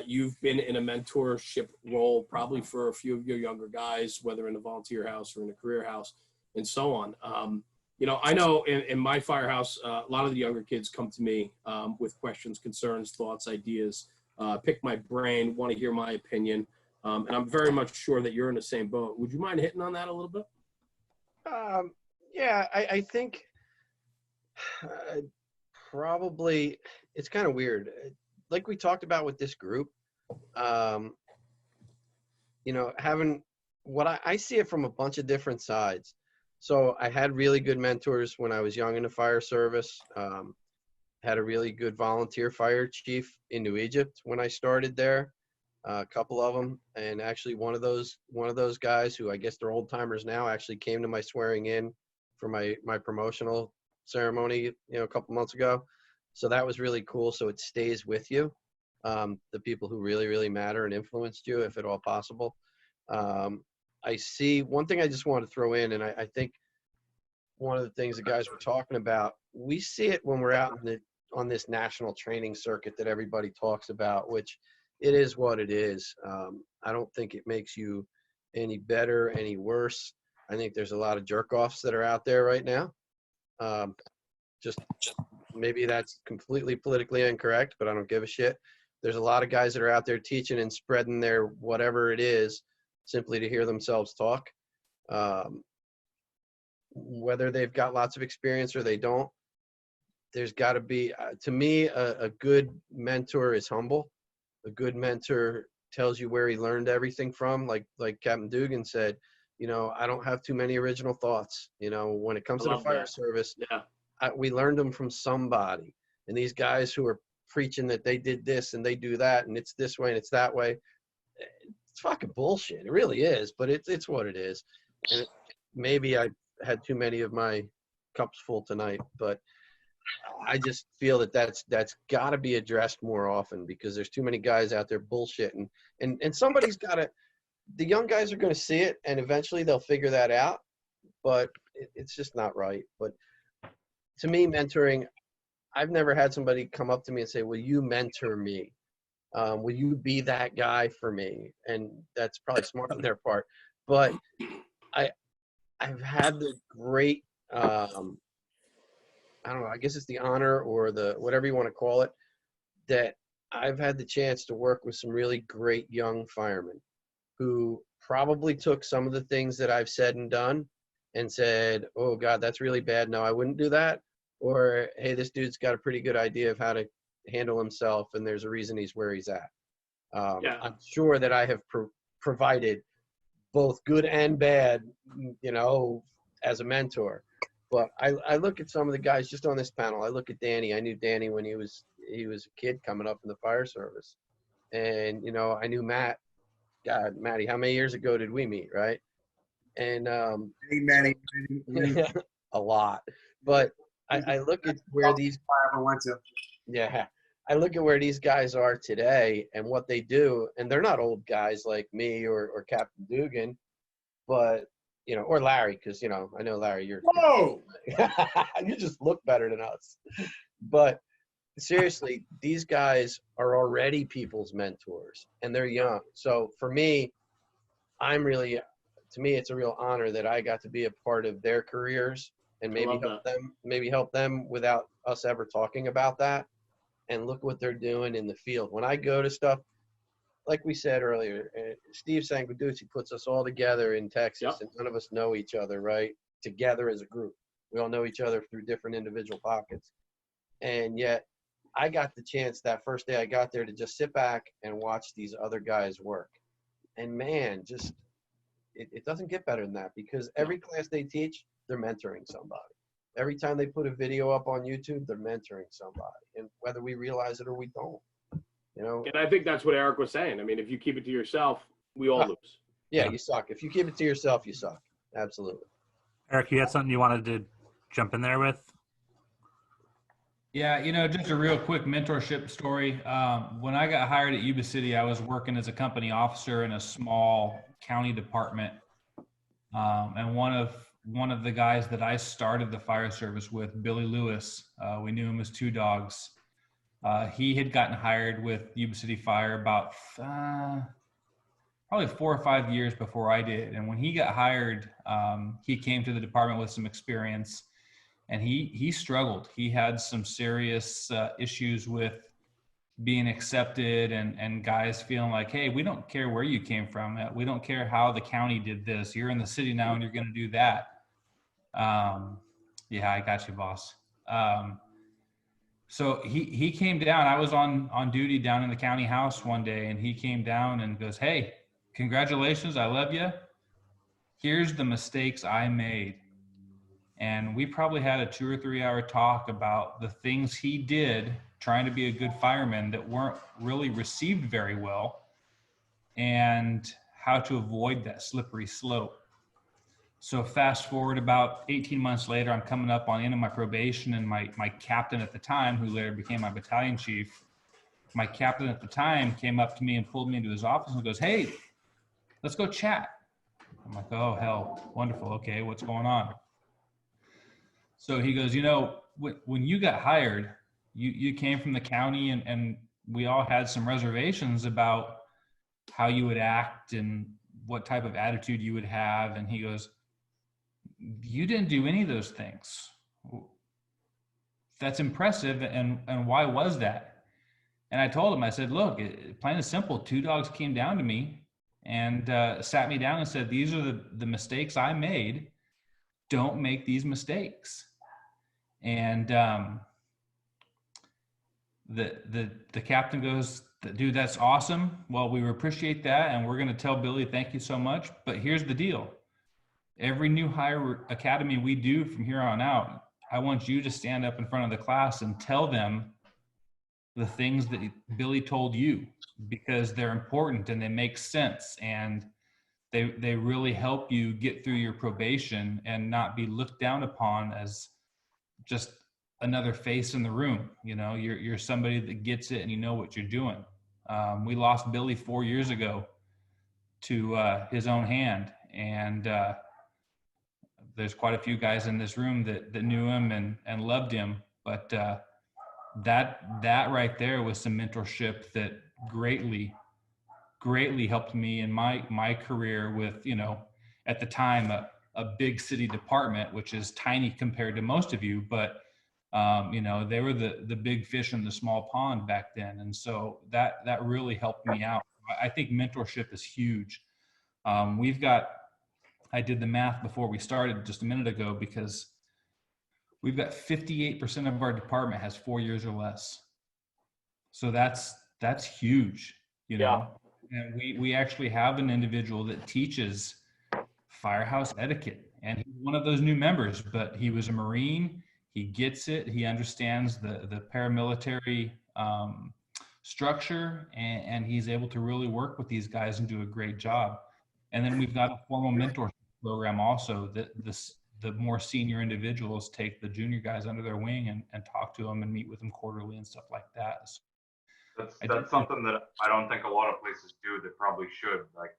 Speaker 2: you've been in a mentorship role probably for a few of your younger guys, whether in a volunteer house or in a career house and so on. I know in my firehouse, a lot of the younger kids come to me with questions, concerns, thoughts, ideas, pick my brain, want to hear my opinion. And I'm very much sure that you're in the same boat. Would you mind hitting on that a little bit?
Speaker 6: Yeah, I think probably it's kind of weird. Like we talked about with this group, having what I see it from a bunch of different sides. So I had really good mentors when I was young in the fire service. Had a really good volunteer fire chief in New Egypt when I started there. A couple of them, and actually one of those guys who I guess they're old timers now actually came to my swearing in for my promotional ceremony, a couple months ago. So that was really cool. So it stays with you, the people who really, really matter and influenced you, if at all possible. I see one thing I just want to throw in, and I think one of the things the guys were talking about, we see it when we're out on this national training circuit that everybody talks about, which it is what it is. I don't think it makes you any better, any worse. I think there's a lot of jerk-offs that are out there right now. Just maybe that's completely politically incorrect, but I don't give a shit. There's a lot of guys that are out there teaching and spreading their whatever it is simply to hear themselves talk. Whether they've got lots of experience or they don't, there's got to be, to me, a good mentor is humble. A good mentor tells you where he learned everything from. Like Captain Dugan said, I don't have too many original thoughts. When it comes to the fire service, we learned them from somebody. And these guys who are preaching that they did this and they do that and it's this way and it's that way, it's fucking bullshit. It really is, but it's what it is. And maybe I had too many of my cups full tonight, but I just feel that's got to be addressed more often, because there's too many guys out there bullshitting, and somebody's got to. The young guys are going to see it, and eventually they'll figure that out. But it's just not right. But to me, mentoring, I've never had somebody come up to me and say, "Will you mentor me? Will you be that guy for me?" And that's probably smart on their part. But I've had the great, I don't know, I guess it's the honor or the whatever you want to call it, that I've had the chance to work with some really great young firemen who probably took some of the things that I've said and done and said, oh God, that's really bad. No, I wouldn't do that. Or, hey, this dude's got a pretty good idea of how to handle himself, and there's a reason he's where he's at.
Speaker 2: Yeah.
Speaker 6: I'm sure that I have provided both good and bad, you know, as a mentor. But I look at some of the guys just on this panel. I look at Danny. I knew Danny when he was a kid coming up in the fire service. And, you know, I knew Matt. God, Matty, how many years ago did we meet, right? And
Speaker 7: Many.
Speaker 6: a lot. But I look at where these
Speaker 7: I ever went to.
Speaker 6: yeah, I look at where these guys are today and what they do, and they're not old guys like me or Captain Dugan, but you know, or Larry, because you know, I know Larry,
Speaker 2: Whoa!
Speaker 6: you just look better than us. But seriously, these guys are already people's mentors, and they're young. So for me, to me, it's a real honor that I got to be a part of their careers and maybe help them without us ever talking about that. And look what they're doing in the field. When I go to stuff, like we said earlier, Steve Sanguedolce puts us all together in Texas,
Speaker 2: Yep.
Speaker 6: and none of us know each other, right? Together as a group. We all know each other through different individual pockets. And yet, I got the chance that first day I got there to just sit back and watch these other guys work. And man, just, it doesn't get better than that, because every class they teach, they're mentoring somebody. Every time they put a video up on YouTube, they're mentoring somebody. And whether we realize it or we don't, you know.
Speaker 2: And I think that's what Eric was saying. I mean, if you keep it to yourself, we all lose.
Speaker 6: Yeah, you suck. If you keep it to yourself, you suck. Absolutely.
Speaker 1: Eric, you had something you wanted to jump in there with?
Speaker 5: Yeah, you know, just a real quick mentorship story. When I got hired at Yuba City, I was working as a company officer in a small county department. And one of the guys that I started the fire service with, Billy Lewis, we knew him as Two Dogs. He had gotten hired with Yuba City Fire about probably 4 or 5 years before I did. And when he got hired, he came to the department with some experience, and he struggled. He had some serious issues with being accepted and guys feeling like, hey, we don't care where you came from. We don't care how the county did this. You're in the city now and you're going to do that. Yeah, I got you, boss. So he came down. I was on duty down in the county house one day, and he came down and goes, hey, congratulations. I love you. Here's the mistakes I made. And we probably had a 2 or 3 hour talk about the things he did trying to be a good fireman that weren't really received very well, and how to avoid that slippery slope. So fast forward about 18 months later, I'm coming up on the end of my probation, and my captain at the time, who later became my battalion chief, my captain at the time came up to me and pulled me into his office and goes, hey, let's go chat. I'm like, oh, hell, wonderful. Okay, what's going on? So he goes, you know, when you got hired, you came from the county, and we all had some reservations about how you would act and what type of attitude you would have. And he goes, you didn't do any of those things. That's impressive. And why was that? And I told him, I said, look, plain and simple, Two Dogs came down to me and sat me down and said, these are the mistakes I made. Don't make these mistakes. And the captain goes, dude, that's awesome. Well, we appreciate that, and we're going to tell Billy thank you so much. But here's the deal. Every new hire academy we do from here on out, I want you to stand up in front of the class and tell them the things that Billy told you, because they're important and they make sense, and they really help you get through your probation and not be looked down upon as just another face in the room. You know, you're somebody that gets it and you know what you're doing. We lost Billy 4 years ago to his own hand, and there's quite a few guys in this room that knew him and loved him. But that right there was some mentorship that greatly helped me in my career with, you know, at the time, a big city department, which is tiny compared to most of you, but you know, they were the big fish in the small pond back then. And so that really helped me out. I think mentorship is huge. I did the math before we started just a minute ago, because we've got 58% of our department has 4 years or less. So that's huge, you know. And we actually have an individual that teaches firehouse etiquette, and he's one of those new members, but he was a Marine. He gets it. He understands the paramilitary structure, and he's able to really work with these guys and do a great job. And then we've got a formal mentorship program also that the more senior individuals take the junior guys under their wing and talk to them and meet with them quarterly and stuff like that. So
Speaker 3: that's something that I don't think a lot of places do that probably should. Like,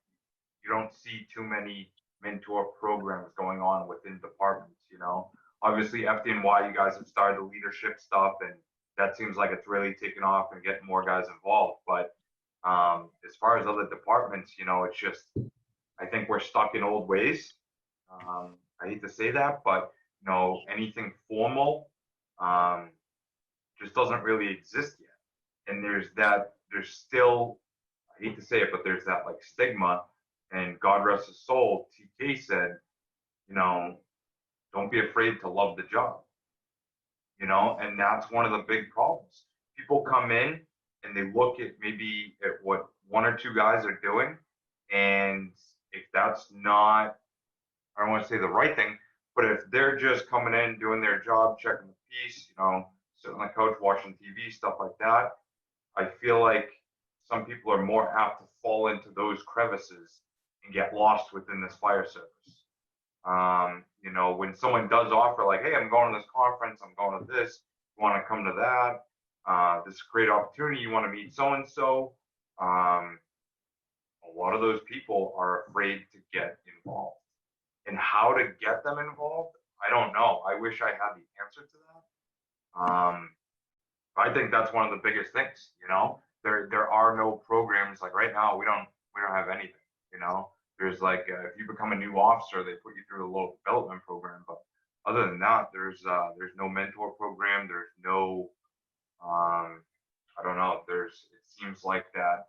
Speaker 3: you don't see too many mentor programs going on within departments, you know. Obviously, FDNY, you guys have started the leadership stuff, and that seems like it's really taken off and getting more guys involved. But as far as other departments, you know, it's just, I think we're stuck in old ways. I hate to say that, but you know, anything formal just doesn't really exist yet. And there's still, I hate to say it, but there's that like stigma. And God rest his soul, TK said, you know, don't be afraid to love the job. You know, and that's one of the big problems. People come in and they look at what one or two guys are doing, and if that's not, I don't want to say the right thing, but if they're just coming in, doing their job, checking the piece, you know, sitting on the couch, watching TV, stuff like that, I feel like some people are more apt to fall into those crevices and get lost within this fire service. You know, when someone does offer like, hey, I'm going to this conference, I'm going to this, you want to come to that, this is a great opportunity, you want to meet so-and-so, a lot of those people are afraid to get involved. And how to get them involved, I don't know. I wish I had the answer to that. I think that's one of the biggest things, you know. There are no programs like right now. We don't have anything, you know. There's like if you become a new officer, they put you through a local development program, but other than that, there's no mentor program. There's no I don't know. It seems like that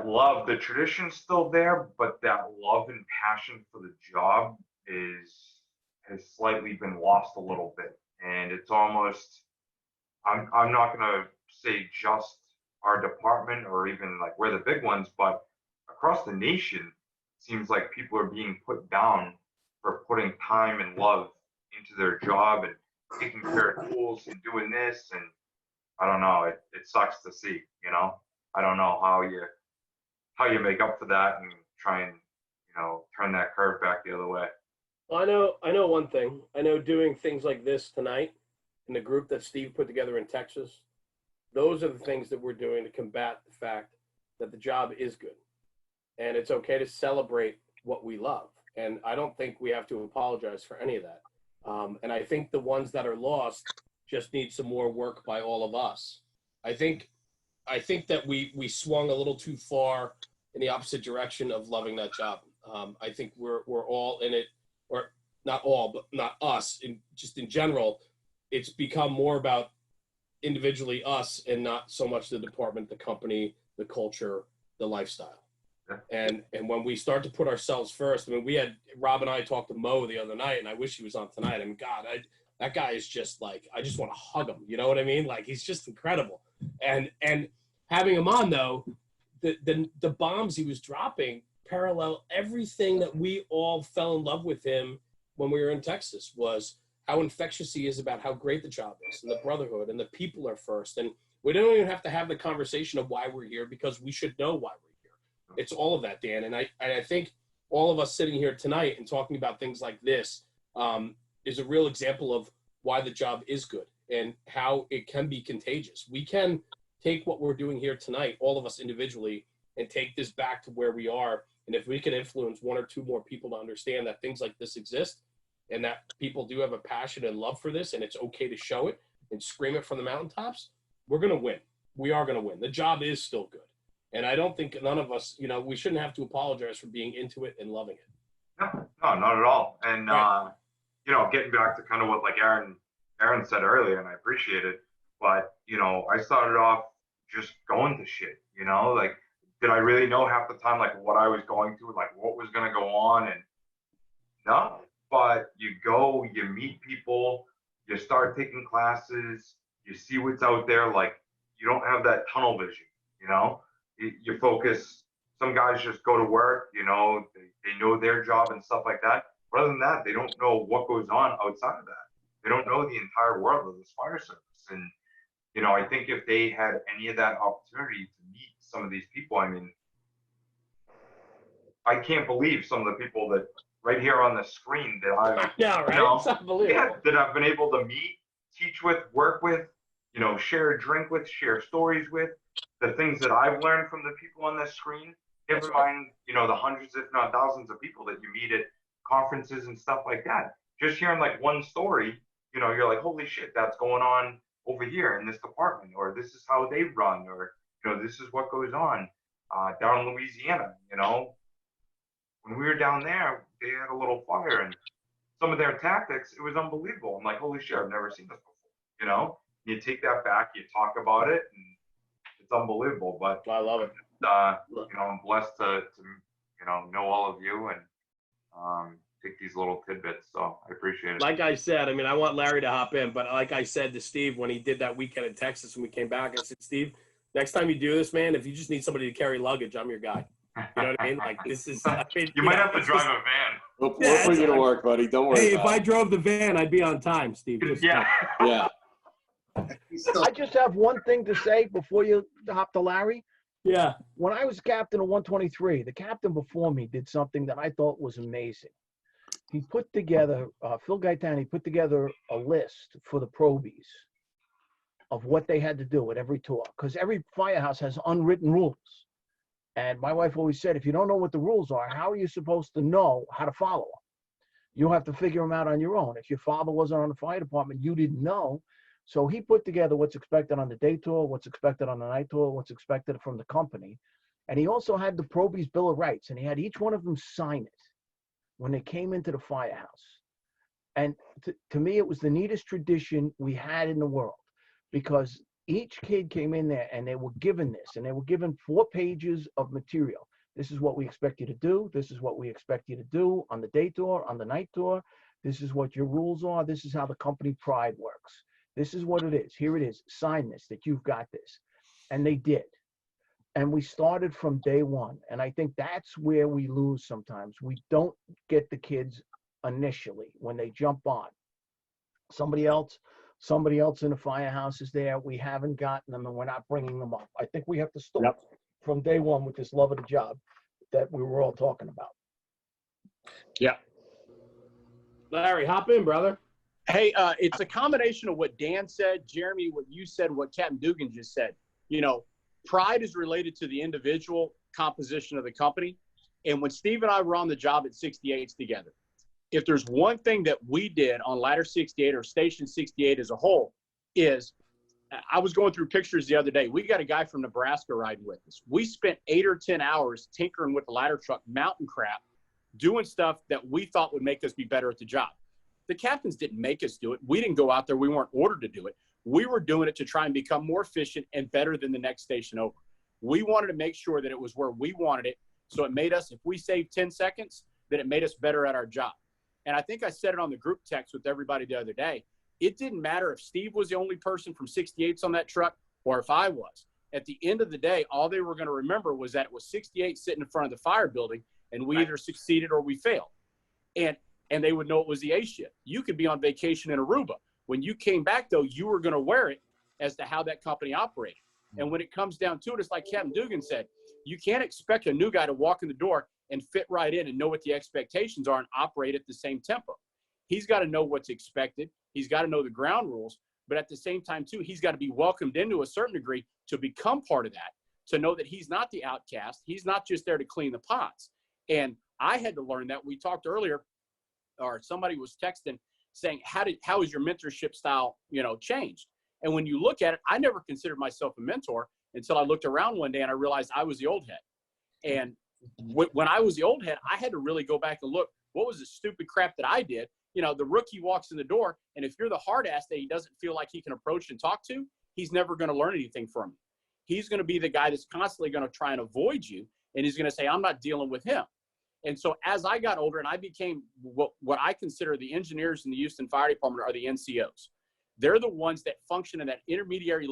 Speaker 3: love, the tradition's still there, but that love and passion for the job has slightly been lost a little bit. And it's almost, I'm not gonna say just our department or even like we're the big ones, but across the nation, it seems like people are being put down for putting time and love into their job and taking care of tools and doing this. And I don't know, it sucks to see, you know. I don't know how you make up for that and try and, you know, turn that curve back the other way.
Speaker 2: Well, I know one thing. I know doing things like this tonight in the group that Steve put together in Texas, those are the things that we're doing to combat the fact that the job is good. And it's okay to celebrate what we love. And I don't think we have to apologize for any of that. And I think the ones that are lost just need some more work by all of us. I think that we swung a little too far in the opposite direction of loving that job. I think we're all in it, or not all, but not us. Just in general, it's become more about individually us and not so much the department, the company, the culture, the lifestyle. And when we start to put ourselves first, I mean, Rob and I talked to Mo the other night, and I wish he was on tonight. I mean, God, that guy is just like, I just want to hug him. You know what I mean? Like, he's just incredible. And having him on, though, the bombs he was dropping parallel everything that we all fell in love with him when we were in Texas, was how infectious he is about how great the job is and the brotherhood and the people are first. And we don't even have to have the conversation of why we're here, because we should know why we're here. It's all of that, Dan. And I think all of us sitting here tonight and talking about things like this is a real example of why the job is good and how it can be contagious. We can take what we're doing here tonight, all of us individually, and take this back to where we are. And if we can influence one or two more people to understand that things like this exist and that people do have a passion and love for this, and it's okay to show it and scream it from the mountaintops, we're going to win. We are going to win. The job is still good. And I don't think none of us, we shouldn't have to apologize for being into it and loving it.
Speaker 3: No, not at all. And
Speaker 2: Right.
Speaker 3: getting back to kind of what like Aaron said earlier, and I appreciate it. But I started off just going to shit. Like, did I really know half the time like what I was going through, like what was gonna go on? And no, but you go, you meet people, you start taking classes, you see what's out there. Like, you don't have that tunnel vision. You focus. Some guys just go to work, they know their job and stuff like that. But other than that, they don't know what goes on outside of that. They don't know the entire world of this fire service. And, I think if they had any of that opportunity to meet some of these people, I mean, I can't believe some of the people that right here on the screen that I've,
Speaker 2: Yeah, right. It's unbelievable.
Speaker 3: that I've been able to meet, teach with, work with, share a drink with, share stories with, the things that I've learned from the people on this screen. Never mind, the hundreds, if not thousands of people that you meet at conferences and stuff like that. Just hearing like one story, you're like, holy shit, that's going on over here in this department, or this is how they run, or, this is what goes on down in Louisiana. When we were down there, they had a little fire, and some of their tactics, it was unbelievable. I'm like, holy shit, I've never seen this before. You take that back, you talk about it, and it's unbelievable. But
Speaker 2: I love it.
Speaker 3: I'm blessed to know all of you and take these little tidbits. So I appreciate it.
Speaker 2: Like I said, I mean, I want Larry to hop in, but like I said to Steve when he did that weekend in Texas and we came back, I said, Steve, next time you do this, man, if you just need somebody to carry luggage, I'm your guy. You know what I mean? Like, this is.
Speaker 3: You might have to drive a van.
Speaker 11: We'll put you to work, buddy. Don't worry.
Speaker 2: Hey, if I drove the van, I'd be on time, Steve.
Speaker 3: Yeah.
Speaker 11: Yeah.
Speaker 4: I just have one thing to say before you hop to Larry.
Speaker 2: Yeah.
Speaker 4: When I was captain of 123, the captain before me did something that I thought was amazing. He put together, Phil Gaetani put together a list for the Probies of what they had to do at every tour, because every firehouse has unwritten rules. And my wife always said, if you don't know what the rules are, how are you supposed to know how to follow them? You'll have to figure them out on your own. If your father wasn't on the fire department, you didn't know. So he put together what's expected on the day tour, what's expected on the night tour, what's expected from the company. And he also had the Probie's Bill of Rights, and he had each one of them sign it when they came into the firehouse. And to me, it was the neatest tradition we had in the world, because each kid came in there and they were given this, and they were given 4 pages of material. This is what we expect you to do. This is what we expect you to do on the day tour, on the night tour. This is what your rules are. This is how the company pride works. This is what it is. Here it is. Sign this, that you've got this. And they did. And we started from day one. And I think that's where we lose sometimes. We don't get the kids initially when they jump on. Somebody else in the firehouse is there. We haven't gotten them, and we're not bringing them up. I think we have to start from day one with this love of the job that we were all talking about.
Speaker 10: Yeah.
Speaker 2: Larry, hop in, brother.
Speaker 10: Hey, it's a combination of what Dan said, Jeremy, what you said, what Captain Dugan just said. Pride is related to the individual composition of the company. And when Steve and I were on the job at 68s together, if there's one thing that we did on Ladder 68 or Station 68 as a whole, is I was going through pictures the other day. We got a guy from Nebraska riding with us. We spent 8 or 10 hours tinkering with the ladder truck, mountain crap, doing stuff that we thought would make us be better at the job. The captains didn't make us do it. We didn't go out there. We weren't ordered to do it. We were doing it to try and become more efficient and better than the next station over. We wanted to make sure that it was where we wanted it. So it made us, if we saved 10 seconds, that it made us better at our job. And I think I said it on the group text with everybody the other day. It didn't matter if Steve was the only person from 68s on that truck or if I was. At the end of the day, all they were going to remember was that it was 68 sitting in front of the fire building, and we either succeeded or we failed. And they would know it was the A shift. You could be on vacation in Aruba. When you came back, though, you were going to wear it as to how that company operated. And when it comes down to it, it's like Captain Dugan said, you can't expect a new guy to walk in the door and fit right in and know what the expectations are and operate at the same tempo. He's got to know what's expected. He's got to know the ground rules. But at the same time, too, he's got to be welcomed into a certain degree to become part of that, to know that he's not the outcast. He's not just there to clean the pots. And I had to learn that. We talked earlier, or somebody was texting saying, how is your mentorship style, changed? And when you look at it, I never considered myself a mentor. until I looked around one day and I realized I was the old head. And when I was the old head, I had to really go back and look, what was the stupid crap that I did? You know, the rookie walks in the door, and if you're the hard ass that he doesn't feel like he can approach and talk to, he's never going to learn anything from you. He's going to be the guy that's constantly going to try and avoid you, and he's going to say, I'm not dealing with him. And so as I got older and I became what I consider the engineers in the Houston Fire Department are the NCOs. They're the ones that function at that intermediary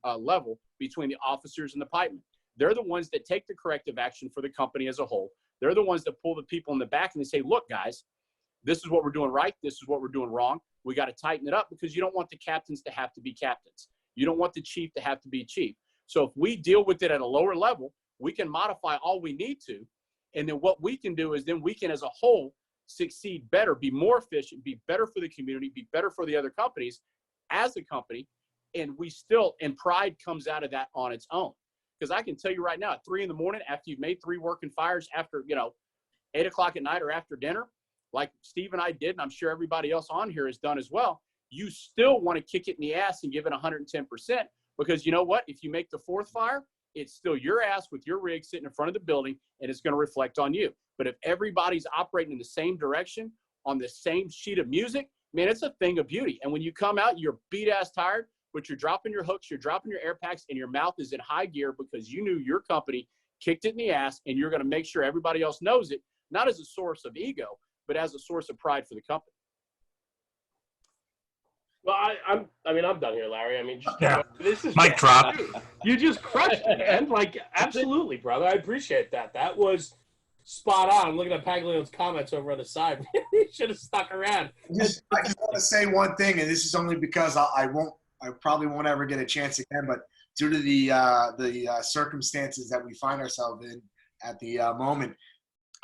Speaker 10: level between the officers and the pipemen. They're the ones that take the corrective action for the company as a whole. They're the ones that pull the people in the back and they say, look, guys, this is what we're doing right. This is what we're doing wrong. We got to tighten it up because you don't want the captains to have to be captains. You don't want the chief to have to be chief. So if we deal with it at a lower level, we can modify all we need to. And then what we can do is then we can as a whole succeed better, be more efficient, be better for the community, be better for the other companies as a company. And we still, and pride comes out of that on its own. Because I can tell you right now, at 3 a.m, after you've made 3 working fires, after, 8 o'clock at night or after dinner, like Steve and I did, and I'm sure everybody else on here has done as well, you still want to kick it in the ass and give it 110%. Because you know what? If you make the 4th fire, it's still your ass with your rig sitting in front of the building, and it's going to reflect on you. But if everybody's operating in the same direction, on the same sheet of music, man, it's a thing of beauty. And when you come out, you're beat-ass tired, but you're dropping your hooks, you're dropping your air packs, and your mouth is in high gear because you knew your company kicked it in the ass, and you're going to make sure everybody else knows it, not as a source of ego, but as a source of pride for the company.
Speaker 2: Well, I'm done here, Larry. I mean, just, this is
Speaker 1: mic drop.
Speaker 2: You just crushed it, man. Like, absolutely, brother. I appreciate that. That was spot on. I'm looking at Paglio's comments over on the side. He should have stuck around.
Speaker 7: I just want to say one thing, and this is only because I probably won't ever get a chance again, but due to the circumstances that we find ourselves in at the moment,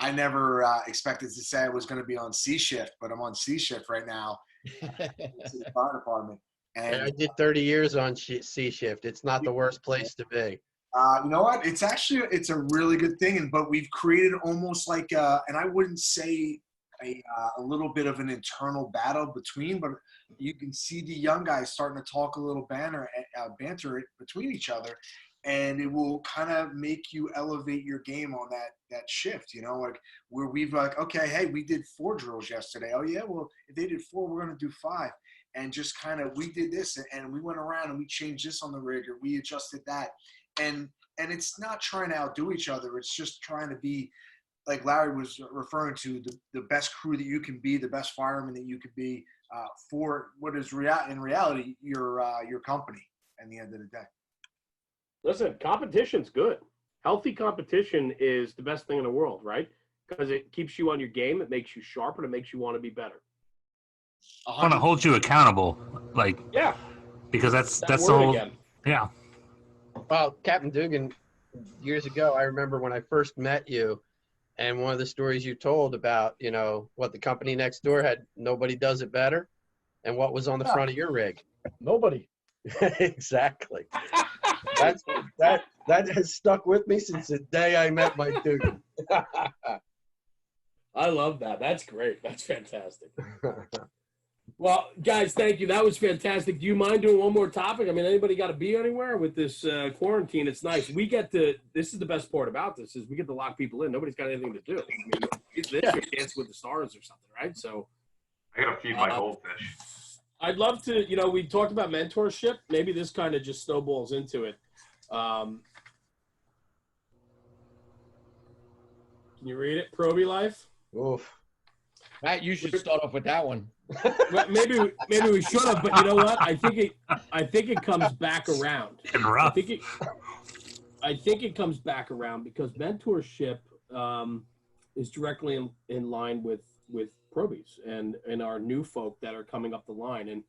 Speaker 7: I never expected to say I was going to be on C shift, but I'm on C shift right now. To the fire department. And
Speaker 6: I did 30 years on C shift. It's not the worst place to be.
Speaker 7: You know what? It's a really good thing, but we've created almost like and I wouldn't say a little bit of an internal battle between, but you can see the young guys starting to talk a little banter between each other, and it will kind of make you elevate your game on that shift, like where we've like, okay, hey, we did 4 drills yesterday. Oh yeah, well, if they did 4, we're going to do 5. And just kind of, we did this and we went around and we changed this on the rig or we adjusted that. And it's not trying to outdo each other. It's just trying to be, like Larry was referring to, the best crew that you can be, the best fireman that you could be for what is in reality, your company at the end of the day.
Speaker 2: Listen, competition's good. Healthy competition is the best thing in the world, right? Because it keeps you on your game. It makes you sharper. And it makes you want to be better.
Speaker 1: I want to hold you accountable, because that's the whole. Again. Yeah.
Speaker 6: Well, Captain Dugan, years ago, I remember when I first met you, and one of the stories you told about, what the company next door had, nobody does it better, and what was on the front of your rig.
Speaker 2: Nobody.
Speaker 6: Exactly. That has stuck with me since the day I met my Dugan.
Speaker 2: I love that. That's great. That's fantastic. Well, guys, thank you. That was fantastic. Do you mind doing one more topic? I mean, anybody got to be anywhere with this quarantine? It's nice. This is the best part about this is we get to lock people in. Nobody's got anything to do. I mean, it's this or Dance with the Stars or something, right? So
Speaker 3: I got to feed my goldfish.
Speaker 2: I'd love to, we talked about mentorship. Maybe this kind of just snowballs into it. Can you read it? Probie Life?
Speaker 6: Oof.
Speaker 9: Matt, you should start off with that one.
Speaker 2: Well, maybe we should have, but you know what? I think it comes back around. I think it comes back around because mentorship is directly in line with Probies and our new folk that are coming up the line. And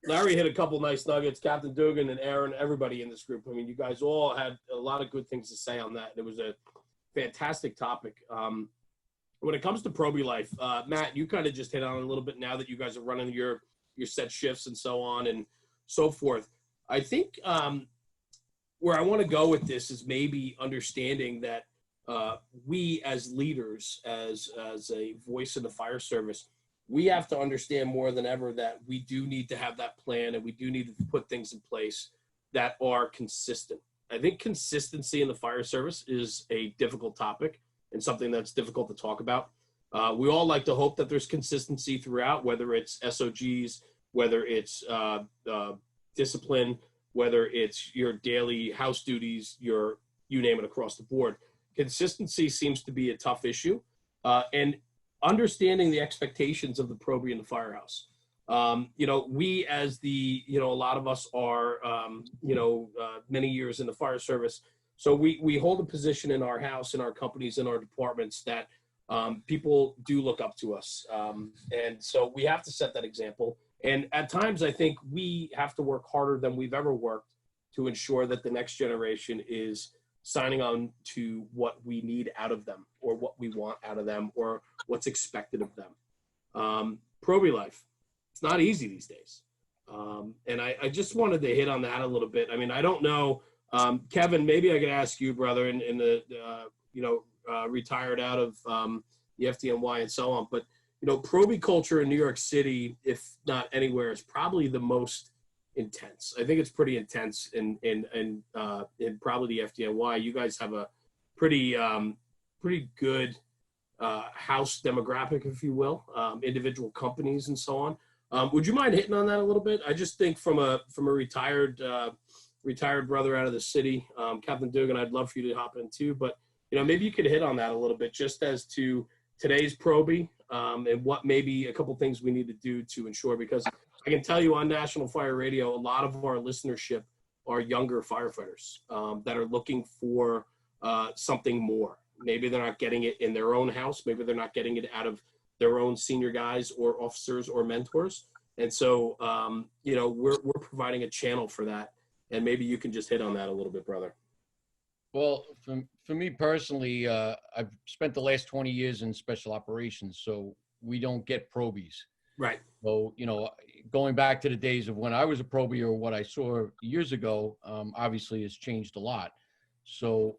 Speaker 2: Larry hit a couple nice nuggets, Captain Dugan and Aaron, everybody in this group. I mean, you guys all had a lot of good things to say on that. It was a fantastic topic. When it comes to Probie Life, Matt, you kind of just hit on it a little bit now that you guys are running your set shifts and so on and so forth. I think where I want to go with this is maybe understanding that we as leaders, as a voice in the fire service, we have to understand more than ever that we do need to have that plan and we do need to put things in place that are consistent. I think consistency in the fire service is a difficult topic and something that's difficult to talk about. We all like to hope that there's consistency throughout, whether it's SOGs, whether it's discipline, whether it's your daily house duties, you name it across the board. Consistency seems to be a tough issue, and understanding the expectations of the Probie in the firehouse. We as a lot of us are, many years in the fire service. So we hold a position in our house, in our companies, in our departments that people do look up to us. And so we have to set that example. And at times, I think we have to work harder than we've ever worked to ensure that the next generation is signing on to what we need out of them, or what we want out of them, or what's expected of them. Probie life, it's not easy these days. And I just wanted to hit on that a little bit. I mean, I don't know, Kevin, maybe I could ask you, brother, in the retired out of the FDNY and so on, but Probie culture in New York City, if not anywhere, is probably the most intense. I think it's pretty intense in probably the FDNY. You guys have a pretty good house demographic, if you will, individual companies and so on. Would you mind hitting on that a little bit? I just think from a retired brother out of the city, Captain Dugan, I'd love for you to hop in too, but maybe you could hit on that a little bit, just as to today's Probie, and what maybe a couple things we need to do to ensure, because I can tell you on National Fire Radio, a lot of our listenership are younger firefighters that are looking for something more. Maybe they're not getting it in their own house. Maybe they're not getting it out of their own senior guys or officers or mentors. And so, we're providing a channel for that. And maybe you can just hit on that a little bit, brother.
Speaker 9: Well, for me personally, I've spent the last 20 years in special operations, so we don't get probies.
Speaker 2: Right.
Speaker 9: So, going back to the days of when I was a Probie, or what I saw years ago, obviously has changed a lot. So,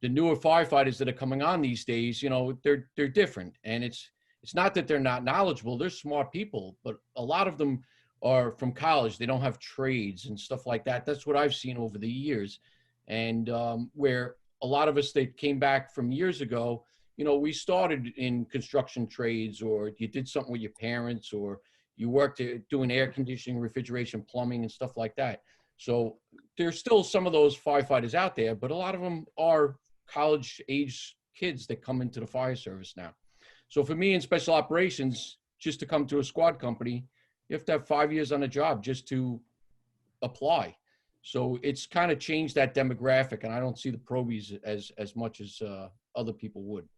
Speaker 9: the newer firefighters that are coming on these days, they're different. And it's not that they're not knowledgeable. They're smart people, but a lot of them are from college. They don't have trades and stuff like that. That's what I've seen over the years. And where a lot of us that came back from years ago, we started in construction trades, or you did something with your parents, or you worked doing air conditioning, refrigeration, plumbing, and stuff like that. So there's still some of those firefighters out there, but a lot of them are college-age kids that come into the fire service now. So for me in special operations, just to come to a squad company, you have to have 5 years on the job just to apply. So it's kind of changed that demographic, and I don't see the probies as much as other people would.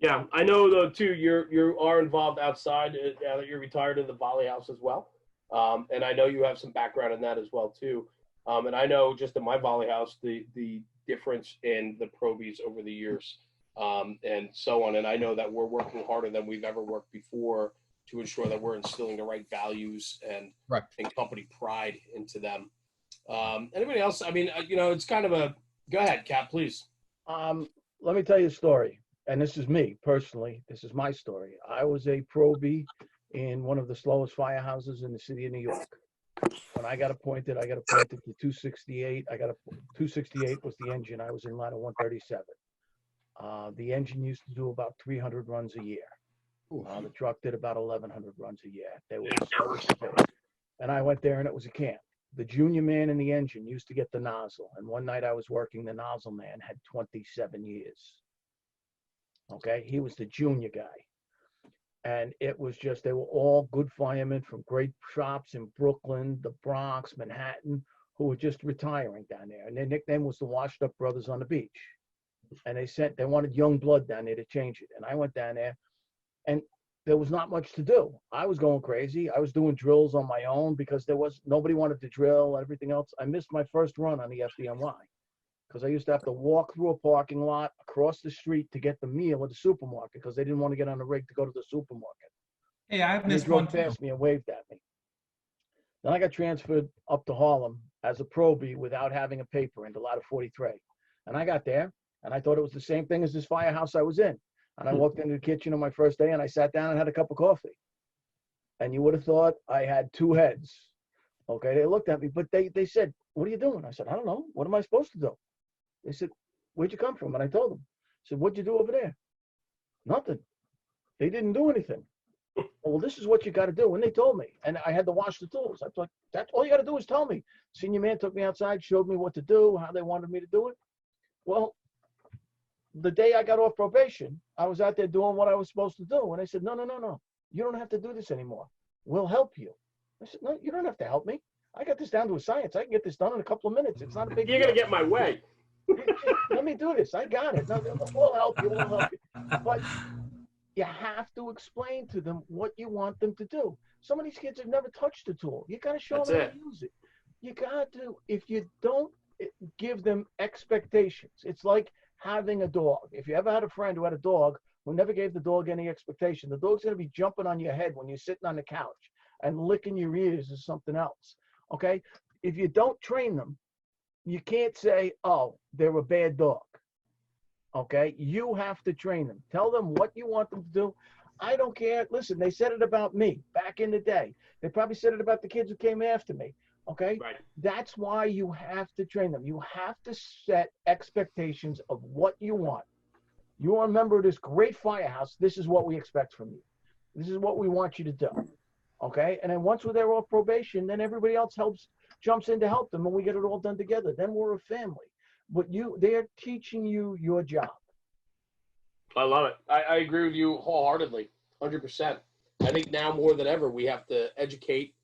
Speaker 2: Yeah, I know though too. You are involved outside. Now that you're retired in the volley house as well, and I know you have some background in that as well too. And I know just in my volley house the difference in the probies over the years, and so on. And I know that we're working harder than we've ever worked before to ensure that we're instilling the right values and company pride into them. Anybody else? I mean, it's kind of a, go ahead, Cap, please.
Speaker 4: Let me tell you a story. And this is me personally. This is my story. I was a Probie in one of the slowest firehouses in the city of New York. When I got appointed to 268. 268 was the engine. I was in line of 137. The engine used to do about 300 runs a year. The truck did about 1,100 runs a year. They were and I went there, and it was a camp. The junior man in the engine used to get the nozzle. And one night I was working, the nozzle man had 27 years. Okay, he was the junior guy. And it was just, they were all good firemen from great shops in Brooklyn, the Bronx, Manhattan, who were just retiring down there. And their nickname was the Washed Up Brothers on the Beach. And they wanted young blood down there to change it. And I went down there, and there was not much to do. I was going crazy. I was doing drills on my own because nobody wanted to drill, everything else. I missed my first run on the FDNY because I used to have to walk through a parking lot across the street to get the meal at the supermarket because they didn't want to get on the rig to go to the supermarket.
Speaker 5: Hey, I've missed
Speaker 4: one. They drove past me and waved at me. Then I got transferred up to Harlem as a Probie without having a paper into Ladder 43. And I got there, and I thought it was the same thing as this firehouse I was in. And I walked into the kitchen on my first day, and I sat down and had a cup of coffee. And you would have thought I had two heads. Okay, they looked at me, but they said, what are you doing? I said, I don't know. What am I supposed to do? They said, where'd you come from? And I told them. I said, what'd you do over there? Nothing. They didn't do anything. Well, this is what you got to do. And they told me, and I had to wash the tools. I thought, that's all you got to do is tell me. Senior man took me outside, showed me what to do, how they wanted me to do it. Well, the day I got off probation, I was out there doing what I was supposed to do. And they said, no. You don't have to do this anymore. We'll help you. I said, no, you don't have to help me. I got this down to a science. I can get this done in a couple of minutes. It's not a big deal.
Speaker 2: You're going to get my way.
Speaker 4: Let me do this. I got it. No, we'll help you. We'll help you. But you have to explain to them what you want them to do. Some of these kids have never touched a tool. You got to show them how to use it. You got to, if you don't give them expectations, it's like having a dog. If you ever had a friend who had a dog who never gave the dog any expectation, the dog's going to be jumping on your head when you're sitting on the couch and licking your ears or something else. Okay? If you don't train them, you can't say, oh, they're a bad dog. Okay? You have to train them. Tell them what you want them to do. I don't care. Listen, they said it about me back in the day. They probably said it about the kids who came after me. Okay?
Speaker 2: Right.
Speaker 4: That's why you have to train them. You have to set expectations of what you want. You are a member of this great firehouse. This is what we expect from you. This is what we want you to do. Okay? And then once they're off probation, then everybody else jumps in to help them, and we get it all done together. Then we're a family. But they're teaching you your job.
Speaker 2: I love it. I agree with you wholeheartedly, 100%. I think now more than ever, we have to educate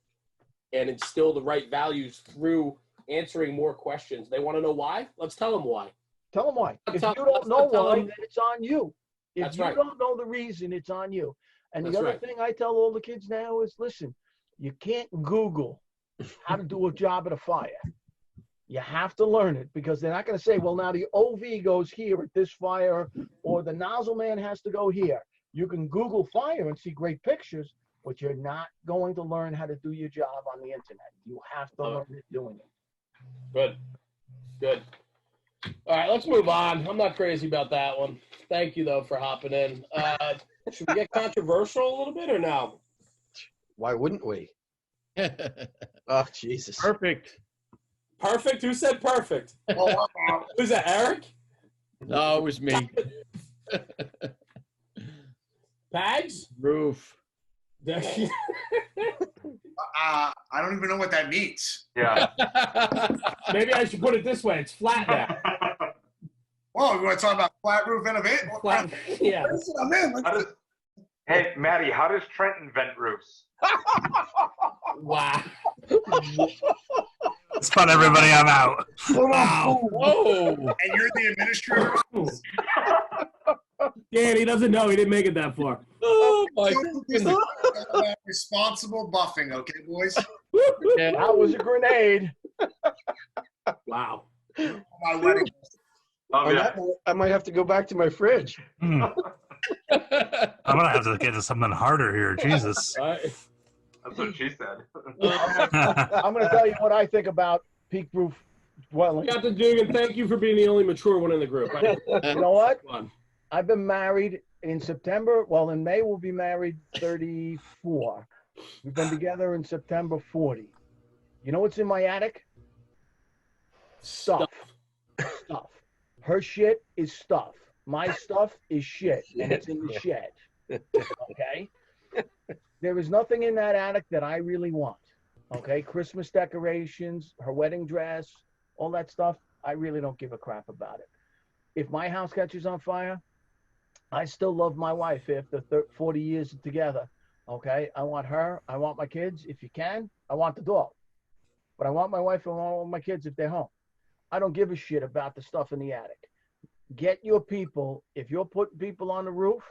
Speaker 2: and instill the right values through answering more questions. They want to know why? Let's tell them why.
Speaker 4: Tell them why. If you don't know why, then it's on you. If
Speaker 2: That's
Speaker 4: you
Speaker 2: right.
Speaker 4: don't know the reason, it's on you. And the
Speaker 2: That's
Speaker 4: other
Speaker 2: right.
Speaker 4: thing I tell all the kids now is, listen, you can't Google how to do a job at a fire. You have to learn it, because they're not going to say, well, now the OV goes here at this fire, or the nozzle man has to go here. You can Google fire and see great pictures, but you're not going to learn how to do your job on the internet. You have to learn it doing it.
Speaker 2: Good. All right, let's move on. I'm not crazy about that one. Thank you, though, for hopping in. Should we get controversial a little bit or no?
Speaker 6: Why wouldn't we? Oh, Jesus.
Speaker 2: Perfect. Perfect? Who said perfect? Who's that, Eric?
Speaker 9: No, it was me.
Speaker 2: Pags?
Speaker 9: Roof.
Speaker 7: I don't even know what that means.
Speaker 3: Yeah.
Speaker 2: Maybe I should put it this way. It's flat now.
Speaker 7: Whoa, we want to talk about flat roof innovation?
Speaker 2: Flat, yeah.
Speaker 7: Listen, I'm in.
Speaker 3: Hey, Maddie, how does Trenton vent roofs?
Speaker 2: Wow.
Speaker 1: It's fun, everybody. I'm out.
Speaker 2: Wow. Whoa.
Speaker 7: And you're the administrator?
Speaker 2: Dan, he doesn't know. He didn't make it that far.
Speaker 9: Oh, my goodness.
Speaker 7: Responsible buffing, okay, boys?
Speaker 4: That was a grenade.
Speaker 2: Wow.
Speaker 7: My wedding.
Speaker 3: Oh, yeah.
Speaker 6: I might have to go back to my fridge.
Speaker 1: I'm gonna have to get to something harder here. Jesus.
Speaker 3: That's what she said.
Speaker 4: I'm going to tell you what I think about peak roof dwelling.
Speaker 2: Captain Dugan, thank you for being the only mature one in the group.
Speaker 4: You know what?
Speaker 2: Fun.
Speaker 4: I've been married in September. Well, in May, we'll be married 34. We've been together in September 40. You know what's in my attic? Stuff. Her shit is stuff. My stuff is shit, and it's in the shed. Okay? There is nothing in that attic that I really want. Okay? Christmas decorations, her wedding dress, all that stuff, I really don't give a crap about it. If my house catches on fire, I still love my wife after 40 years together. Okay? I want her. I want my kids. If you can, I want the dog. But I want my wife and I want my kids if they're home. I don't give a shit about the stuff in the attic. Get your people. If you're putting people on the roof,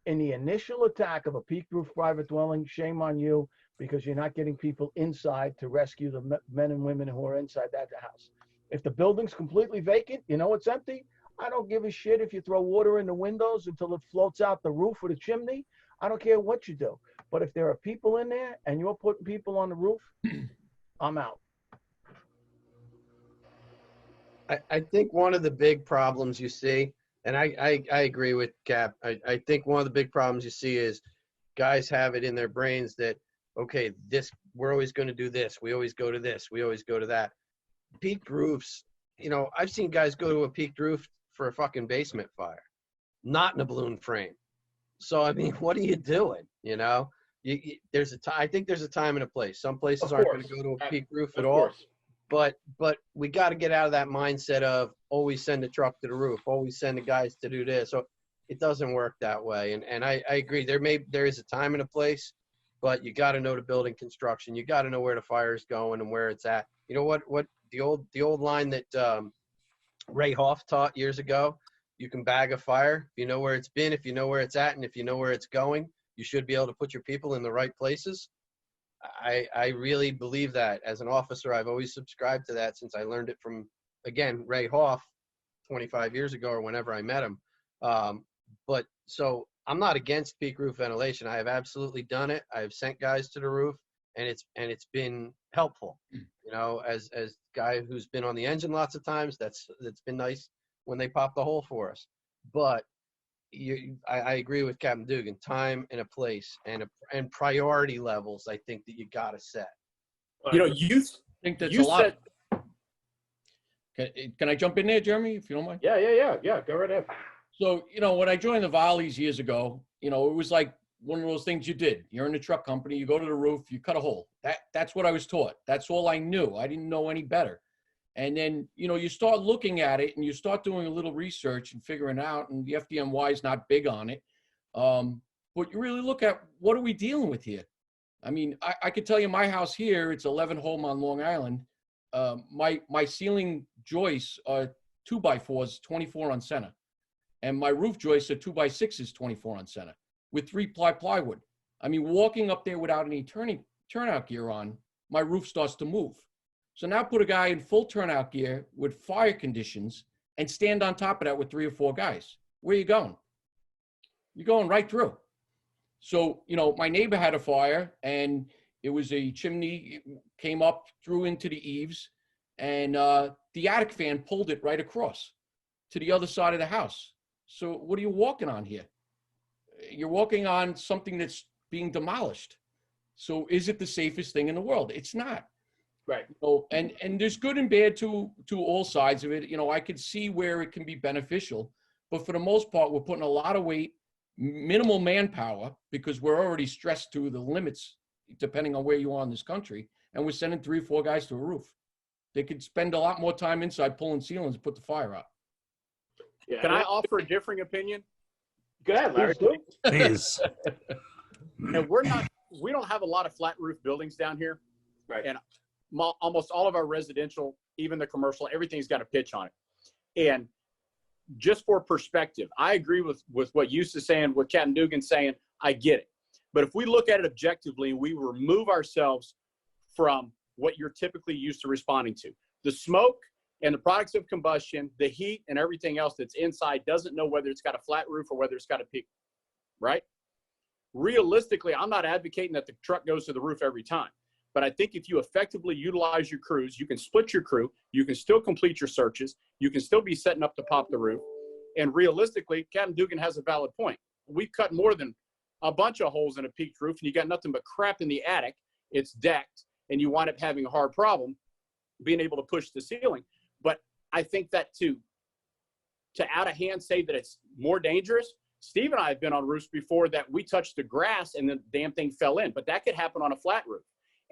Speaker 4: in the initial attack of a peak roof private dwelling, shame on you, because you're not getting people inside to rescue the men and women who are inside that house. If the building's completely vacant, you know it's empty, I don't give a shit if you throw water in the windows until it floats out the roof or the chimney. I don't care what you do. But if there are people in there and you're putting people on the roof, I'm out.
Speaker 6: I think one of the big problems you see, and I agree with Cap, I think one of the big problems you see is guys have it in their brains that, okay, we're always going to do this. We always go to this. We always go to that. peaked roofs, you know, I've seen guys go to a peaked roof for a fucking basement fire, not in a balloon frame. So, I mean, what are you doing? You know, there's a time, I think there's a time and a place. Some places
Speaker 10: Of
Speaker 6: aren't going to
Speaker 10: course.
Speaker 6: go to a peaked roof
Speaker 10: Of
Speaker 6: at all.
Speaker 10: course.
Speaker 6: But we got to get out of that mindset of always send a truck to the roof, always send the guys to do this. So it doesn't work that way. And I agree. There is a time and a place, but you got to know the building construction. You got to know where the fire is going and where it's at. You know what the old line that Ray Hoff taught years ago, you can bag a fire if you know where it's been, if you know where it's at, and if you know where it's going, you should be able to put your people in the right places. I really believe that. As an officer, I've always subscribed to that since I learned it from, again, Ray Hoff 25 years ago or whenever I met him. But so I'm not against peak roof ventilation. I have absolutely done it. I have sent guys to the roof, and it's been helpful. You know, as guy who's been on the engine lots of times, that's been nice when they pop the hole for us. But I agree with Captain Dugan. Time and a place and priority levels, I think that you got to set.
Speaker 10: You know, you
Speaker 9: think that's
Speaker 10: you
Speaker 9: a lot.
Speaker 10: said,
Speaker 9: Can I jump in there, Jeremy, if you don't mind?
Speaker 10: yeah. Go right ahead.
Speaker 9: So, you know, when I joined the Volleys years ago, you know, it was like one of those things you did. You're in a truck company, you go to the roof, you cut a hole. That's what I was taught. That's all I knew. I didn't know any better. And then, you know, you start looking at it and you start doing a little research and figuring out, and the FDNY is not big on it. But you really look at, what are we dealing with here? I mean, I could tell you my house here, it's 11 home on Long Island. My ceiling joists are 2x4s, 24 on center. And my roof joists are 2x6s, 24 on center with 3-ply plywood. I mean, walking up there without any turnout gear on, my roof starts to move. So now put a guy in full turnout gear with fire conditions and stand on top of that with 3 or 4 guys. Where are you going? You're going right through. So, you know, my neighbor had a fire and it was a chimney, it came up through into the eaves, and the attic fan pulled it right across to the other side of the house. So what are you walking on here? You're walking on something that's being demolished. So is it the safest thing in the world? It's not.
Speaker 10: Right.
Speaker 9: So, and there's good and bad to all sides of it. You know, I could see where it can be beneficial, but for the most part, we're putting a lot of weight, minimal manpower, because we're already stressed to the limits, depending on where you are in this country. And we're sending 3 or 4 guys to a roof. They could spend a lot more time inside pulling ceilings and put the fire out.
Speaker 10: Yeah. Can I offer a differing opinion?
Speaker 2: Go ahead, Larry.
Speaker 1: Please.
Speaker 10: And we don't have a lot of flat roof buildings down here.
Speaker 2: Right.
Speaker 10: And almost all of our residential, even the commercial, everything's got a pitch on it. And just for perspective, I agree with what Yus is saying, what Captain Dugan's saying. I get it. But if we look at it objectively, we remove ourselves from what you're typically used to responding to. The smoke and the products of combustion, the heat and everything else that's inside doesn't know whether it's got a flat roof or whether it's got a peak, right? Realistically, I'm not advocating that the truck goes to the roof every time. But I think if you effectively utilize your crews, you can split your crew, you can still complete your searches, you can still be setting up to pop the roof. And realistically, Captain Dugan has a valid point. We've cut more than a bunch of holes in a peaked roof, and you got nothing but crap in the attic. It's decked, and you wind up having a hard problem being able to push the ceiling. But I think that to out of hand say that it's more dangerous, Steve and I have been on roofs before that we touched the grass and the damn thing fell in, but that could happen on a flat roof.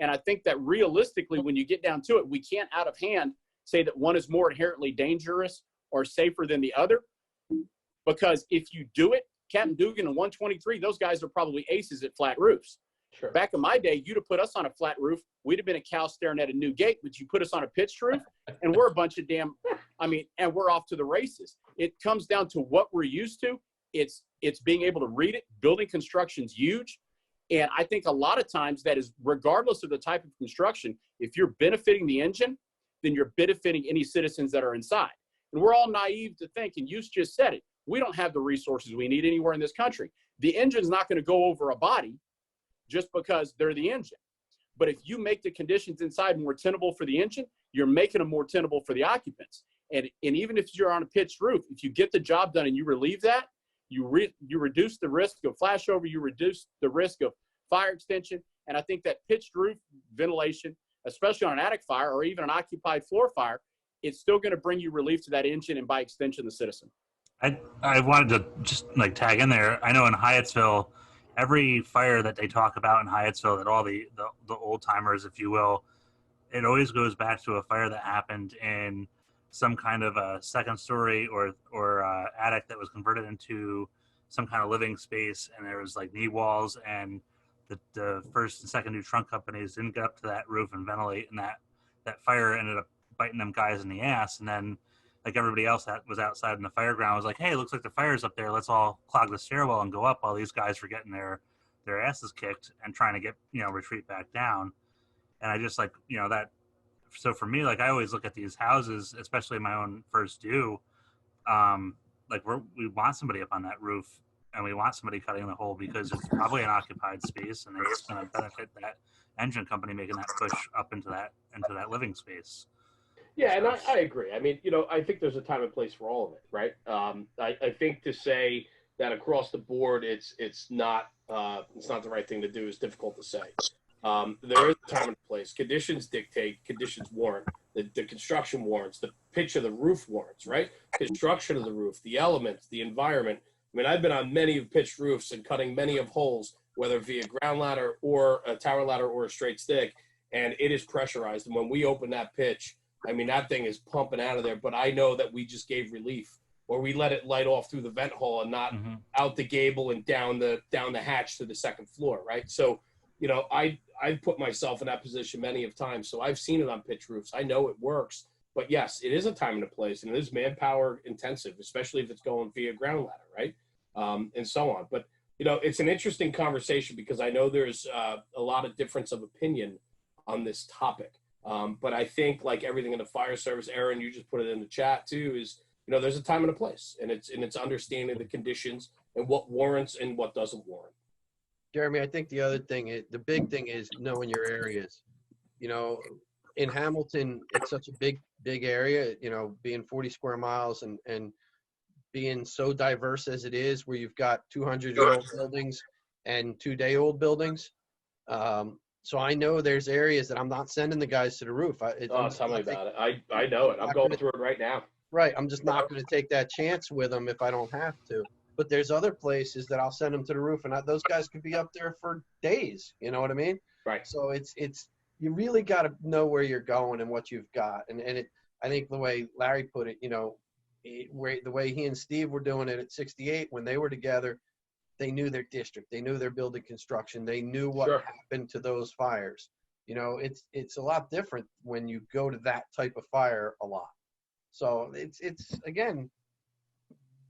Speaker 10: And I think that realistically, when you get down to it, we can't out of hand say that one is more inherently dangerous or safer than the other. Because if you do it, Captain Dugan and 123, those guys are probably aces at flat roofs.
Speaker 2: Sure.
Speaker 10: Back in my day, you'd have put us on a flat roof, we'd have been a cow staring at a new gate, but you put us on a pitched roof, and we're a bunch of and we're off to the races. It comes down to what we're used to. It's being able to read it. Building construction's huge. And I think a lot of times that is, regardless of the type of construction, if you're benefiting the engine, then you're benefiting any citizens that are inside. And we're all naive to think, and you just said it, we don't have the resources we need anywhere in this country. The engine's not going to go over a body just because they're the engine. But if you make the conditions inside more tenable for the engine, you're making them more tenable for the occupants. And even if you're on a pitched roof, if you get the job done and you relieve that, you reduce the risk of flashover, you reduce the risk of fire extension. And I think that pitched roof ventilation, especially on an attic fire or even an occupied floor fire, it's still going to bring you relief to that engine and by extension, the citizen.
Speaker 1: I wanted to just like tag in there. I know in Hyattsville, every fire that they talk about in Hyattsville, that all the old timers, if you will, it always goes back to a fire that happened in some kind of a second story or attic that was converted into some kind of living space, and there was like knee walls, and the first and second new trunk companies didn't get up to that roof and ventilate, and that fire ended up biting them guys in the ass. And then like everybody else that was outside in the fire ground was like, hey, it looks like the fire's up there, let's all clog the stairwell and go up, while these guys were getting their asses kicked and trying to get, retreat back down. And I just like, that. So for me, like I always look at these houses, especially my own first due, like we want somebody up on that roof, and we want somebody cutting the hole, because it's probably an occupied space, and it's going to benefit that engine company making that push up into that living space.
Speaker 2: Yeah, and I agree. I mean, I think there's a time and place for all of it, right? I think to say that across the board it's not the right thing to do is difficult to say. There is a time and place. Conditions dictate, conditions warrant. The construction warrants, the pitch of the roof warrants, right? Construction of the roof, the elements, the environment. I mean, I've been on many of pitched roofs and cutting many of holes, whether via ground ladder or a tower ladder or a straight stick, and it is pressurized. And when we open that pitch, I mean, that thing is pumping out of there, but I know that we just gave relief, or we let it light off through the vent hole and not out the gable and down the hatch to the second floor, right? So, I've put myself in that position many of times, so I've seen it on pitch roofs. I know it works, but yes, it is a time and a place, and it is manpower intensive, especially if it's going via ground ladder, right? And so on. But, it's an interesting conversation, because I know there's a lot of difference of opinion on this topic. But I think, like everything in the fire service, Aaron, you just put it in the chat too, is, there's a time and a place, and it's understanding the conditions and what warrants and what doesn't warrant.
Speaker 6: Jeremy, I think the other thing is, the big thing is knowing your areas. In Hamilton, it's such a big area, being 40 square miles and being so diverse as it is, where you've got 200-year-old buildings and 2-day-old buildings. So I know there's areas that I'm not sending the guys to the roof.
Speaker 2: Tell me about it. I know it. I'm going through it right now.
Speaker 6: Right. I'm just not going to take that chance with them if I don't have to. But there's other places that I'll send them to the roof, and those guys could be up there for days. You know what I mean?
Speaker 2: Right.
Speaker 6: So it's you really got to know where you're going and what you've got. And I think the way Larry put it, the way he and Steve were doing it at 68 when they were together, they knew their district, they knew their building construction, they knew what happened to those fires. It's a lot different when you go to that type of fire a lot. So it's again,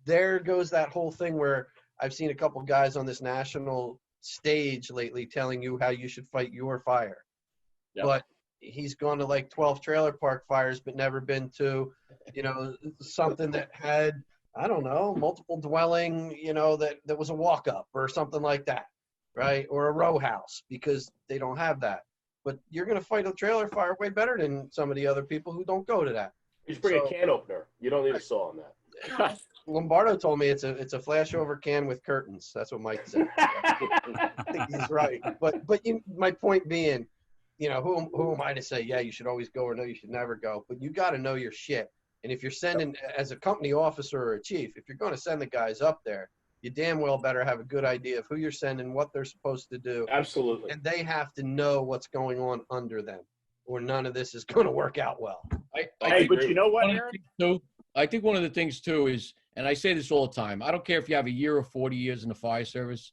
Speaker 6: there goes that whole thing where I've seen a couple guys on this national stage lately telling you how you should fight your fire. Yep. But he's gone to like 12 trailer park fires, but never been to, something that had, I don't know, multiple dwelling, that was a walk up or something like that, right? Or a row house, because they don't have that. But you're going to fight a trailer fire way better than some of the other people who don't go to that.
Speaker 2: You just bring a can opener. You don't need a saw on that.
Speaker 6: Lombardo told me it's a flashover can with curtains. That's what Mike said. I think he's right. But my point being, who am I to say, yeah, you should always go, or no, you should never go? But you got to know your shit. And if you're sending, as a company officer or a chief, if you're going to send the guys up there, you damn well better have a good idea of who you're sending, what they're supposed to do.
Speaker 2: Absolutely.
Speaker 6: And they have to know what's going on under them, or none of this is going to work out well.
Speaker 10: But you know what, Aaron?
Speaker 9: I think one of the things too is, and I say this all the time, I don't care if you have a year or 40 years in the fire service,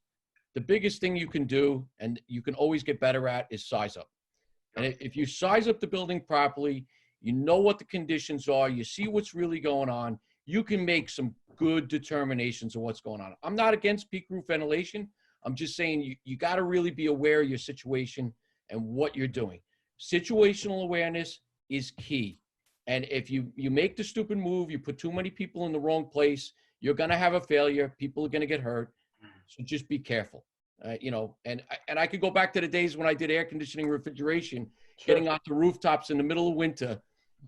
Speaker 9: the biggest thing you can do, and you can always get better at, is size up. And if you size up the building properly, you know what the conditions are, you see what's really going on, you can make some good determinations of what's going on. I'm not against peak roof ventilation. I'm just saying you got to really be aware of your situation and what you're doing. Situational awareness is key. And if you make the stupid move, you put too many people in the wrong place, you're going to have a failure. People are going to get hurt. So just be careful. And I could go back to the days when I did air conditioning, refrigeration, getting onto rooftops in the middle of winter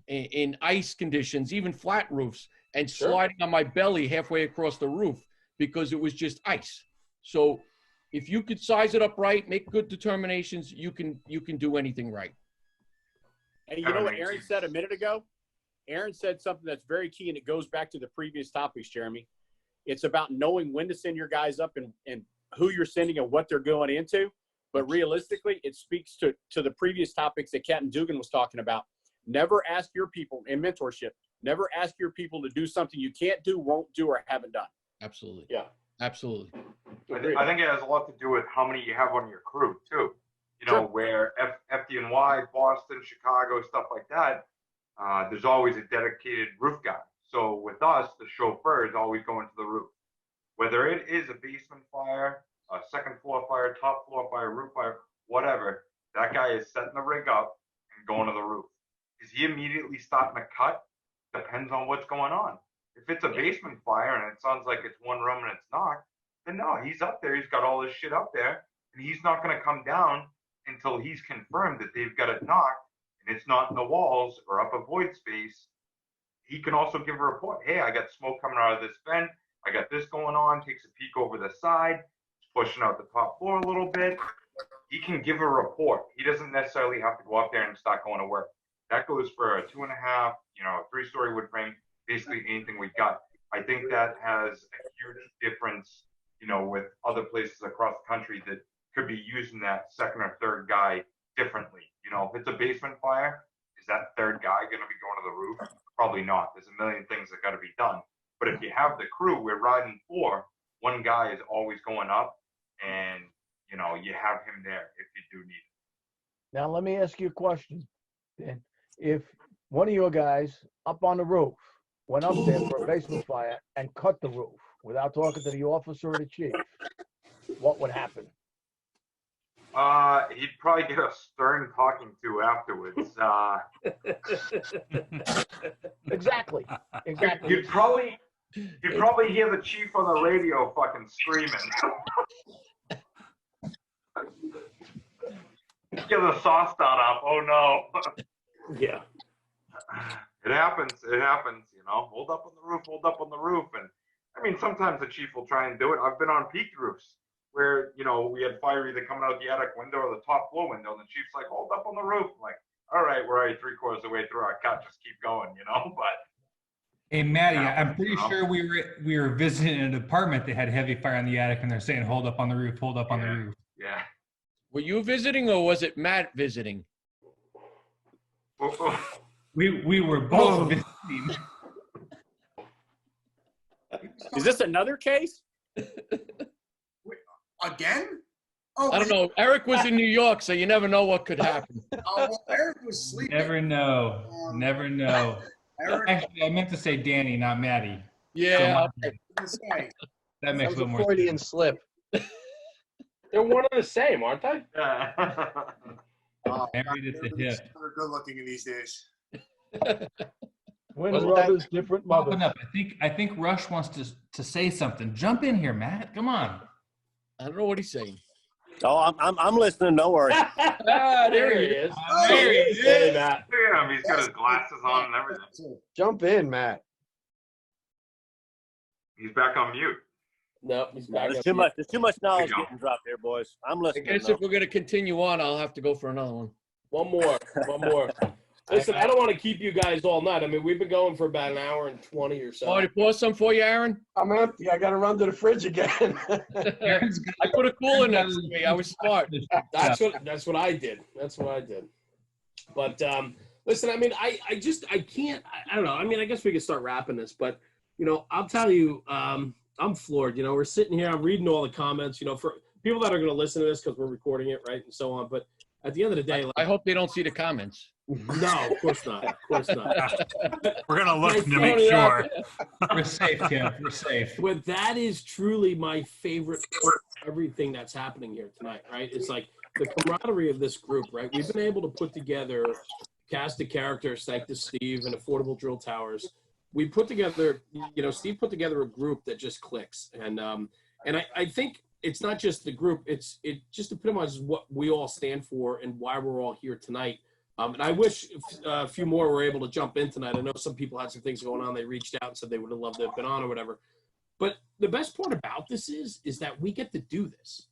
Speaker 9: in ice conditions, even flat roofs, and sliding on my belly halfway across the roof because it was just ice. So if you could size it up right, make good determinations, you can do anything right.
Speaker 10: Hey, you know what Aaron said a minute ago? Aaron said something that's very key, and it goes back to the previous topics, Jeremy. It's about knowing when to send your guys up and who you're sending and what they're going into. But realistically, it speaks to the previous topics that Captain Dugan was talking about. Never ask your people in mentorship, never ask your people to do something you can't do, won't do, or haven't done.
Speaker 9: Absolutely.
Speaker 10: Yeah.
Speaker 9: Absolutely.
Speaker 3: I think it has a lot to do with how many you have on your crew too. You know, where FDNY, Boston, Chicago, stuff like that, there's always a dedicated roof guy. So with us, the chauffeur is always going to the roof. Whether it is a basement fire, a second floor fire, top floor fire, roof fire, whatever, that guy is setting the rig up and going to the roof. Is he immediately starting a cut? Depends on what's going on. If it's a basement fire and it sounds like it's one room and it's not, then no, he's up there. He's got all this shit up there, and he's not going to come down until he's confirmed that they've got it knocked and it's not in the walls or up a void space. He can also give a report. Hey, I got smoke coming out of this vent. I got this going on. Takes a peek over the side, pushing out the top floor a little bit. He can give a report. He doesn't necessarily have to go up there and start going to work. That goes for a 2.5, a 3-story wood frame, basically anything we got. I think that has a huge difference, with other places across the country that could be using that second or third guy differently. If it's a basement fire, is that third guy going to be going to the roof? Probably not. There's a million things that got to be done. But if you have the crew we're riding for, one guy is always going up, and you have him there if you do need it.
Speaker 4: Now, let me ask you a question. Then, if one of your guys up on the roof went up there for a basement fire and cut the roof without talking to the officer or the chief, what would happen?
Speaker 3: He'd probably get a stern talking to afterwards.
Speaker 4: Exactly.
Speaker 3: You'd probably hear the chief on the radio fucking screaming. Get the sauce start up. Oh no.
Speaker 2: Yeah.
Speaker 3: It happens. Hold up on the roof. And I mean, sometimes the chief will try and do it. I've been on peaked roofs where, we had fire either coming out the attic window or the top floor window. And the chief's like, hold up on the roof. I'm like, all right, we're already 3/4 of the way through our cut. Just keep going, but.
Speaker 5: Hey, Maddie, I'm pretty sure we were visiting an apartment that had heavy fire in the attic, and they're saying, hold up on the roof, hold up on the roof.
Speaker 3: Yeah.
Speaker 9: Were you visiting, or was it Matt visiting?
Speaker 5: We were both visiting.
Speaker 10: Is this another case?
Speaker 7: Again? Oh,
Speaker 9: I don't know. Eric was in New York, so you never know what could happen.
Speaker 7: Eric was sleeping.
Speaker 5: Never know. Never know.
Speaker 7: Eric,
Speaker 5: Actually, I meant to say Danny, not Maddie.
Speaker 9: Yeah.
Speaker 5: That makes a little more
Speaker 6: Freudian
Speaker 5: sense.
Speaker 6: slip.
Speaker 2: They're one and the same, aren't they?
Speaker 5: Married at the hip.
Speaker 7: They're good looking in these days.
Speaker 4: Twin
Speaker 5: Wasn't
Speaker 4: brothers, different mothers.
Speaker 5: Open up. I think Rush wants to say something. Jump in here, Matt. Come on.
Speaker 9: I don't know what he's saying.
Speaker 12: Oh, I'm listening. Don't worry.
Speaker 2: There he is.
Speaker 7: There he is.
Speaker 2: Hey, Matt.
Speaker 3: Look at him. He's got his glasses on and everything.
Speaker 6: Jump in, Matt.
Speaker 3: He's back on mute.
Speaker 2: No, he's back.
Speaker 12: There's too much knowledge getting dropped here, boys. I'm
Speaker 9: I
Speaker 12: listening.
Speaker 9: guess if we're going to continue on, I'll have to go for another one.
Speaker 2: One more. Listen, I don't want to keep you guys all night. I mean, we've been going for about an hour and 20 or so.
Speaker 9: Oh, to pour some for you, Aaron?
Speaker 6: I'm empty. I got to run to the fridge again.
Speaker 9: I put a cooler next to me. I was smart.
Speaker 2: That's what I did. But listen, I mean, I don't know. I mean, I guess we could start wrapping this, but I'll tell you, I'm floored. We're sitting here, I'm reading all the comments, for people that are going to listen to this because we're recording it, right, and so on. But at the end of the day,
Speaker 9: I hope they don't see the comments.
Speaker 2: No, of course not.
Speaker 1: We're going to look to make sure.
Speaker 5: We're safe, Kim. We're safe.
Speaker 2: But that is truly my favorite part of everything that's happening here tonight, right? It's like the camaraderie of this group, right? We've been able to put together cast of characters, thanks to Steve and Affordable Drill Towers. We put together, Steve put together a group that just clicks. And I think it's not just the group, it just epitomizes what we all stand for and why we're all here tonight. And I wish a few more were able to jump in tonight. I know some people had some things going on. They reached out and said they would have loved to have been on or whatever. But the best part about this is that we get to do this.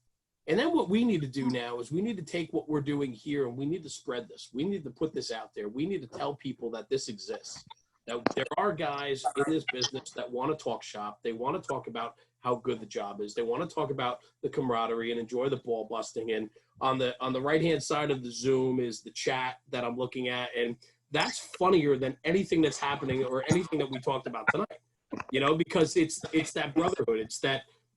Speaker 2: And then what we need to do now is we need to take what we're doing here and we need to spread this. We need to put this out there. We need to tell people that this exists. That there are guys in this business that want to talk shop. They want to talk about how good the job is. They want to talk about the camaraderie and enjoy the ball busting. And on the right-hand side of the Zoom is the chat that I'm looking at. And that's funnier than anything that's happening or anything that we talked about tonight, you know, because it's that brotherhood.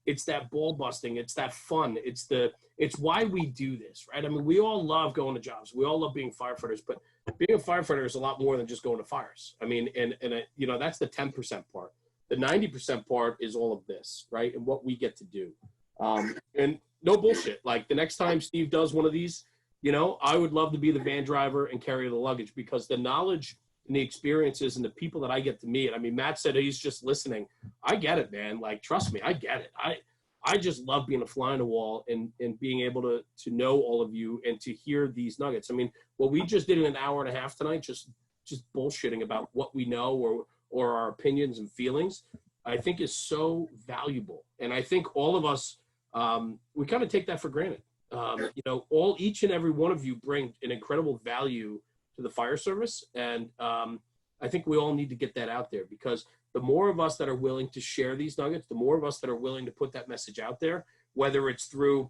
Speaker 2: It's that ball busting. It's that fun. It's why we do this, right? I mean, we all love going to jobs. We all love being firefighters, but being a firefighter is a lot more than just going to fires. I mean, and you know, that's the 10% part. The 90% part is all of this, right? And what we get to do. And no bullshit. Like the next time Steve does one of these, you know, I would love to be the van driver and carry the luggage because the knowledge and the experiences and the people that I get to meet. I mean, Matt said he's just listening. I get it, man. Like, trust me, I get it. I just love being a fly on the wall and being able to know all of you and to hear these nuggets. I mean, what we just did in an hour and a half tonight, just bullshitting about what we know or our opinions and feelings, I think is so valuable. And I think all of us, we kind of take that for granted. You know, each and every one of you bring an incredible value to the fire service. And I think we all need to get that out there because the more of us that are willing to share these nuggets, the more of us that are willing to put that message out there, whether it's through,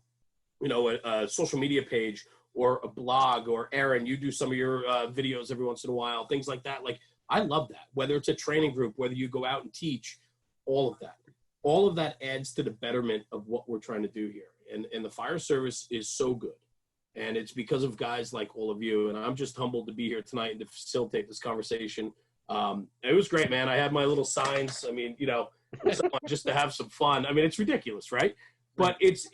Speaker 2: you know, a social media page or a blog, or Aaron, you do some of your videos every once in a while, things like that. Like, I love that. Whether it's a training group, whether you go out and teach, all of that adds to the betterment of what we're trying to do here. And the fire service is so good. And it's because of guys like all of you. And I'm just humbled to be here tonight and to facilitate this conversation. It was great, man. I had my little signs. I mean, you know, just to have some fun. I mean, it's ridiculous, right? But it's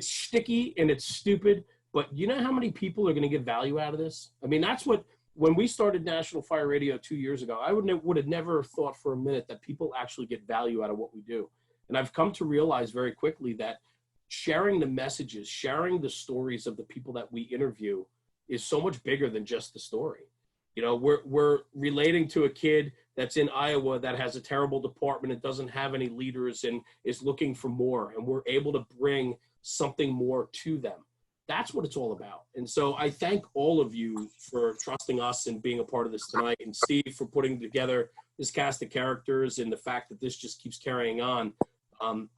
Speaker 2: sticky and it's stupid. But you know how many people are going to get value out of this? I mean, that's what, when we started National Fire Radio 2 years ago, I would have never thought for a minute that people actually get value out of what we do. And I've come to realize very quickly that sharing the messages, sharing the stories of the people that we interview is so much bigger than just the story. You know, we're relating to a kid that's in Iowa that has a terrible department and doesn't have any leaders and is looking for more. And we're able to bring something more to them. That's what it's all about. And so I thank all of you for trusting us and being a part of this tonight, and Steve for putting together this cast of characters and the fact that this just keeps carrying on.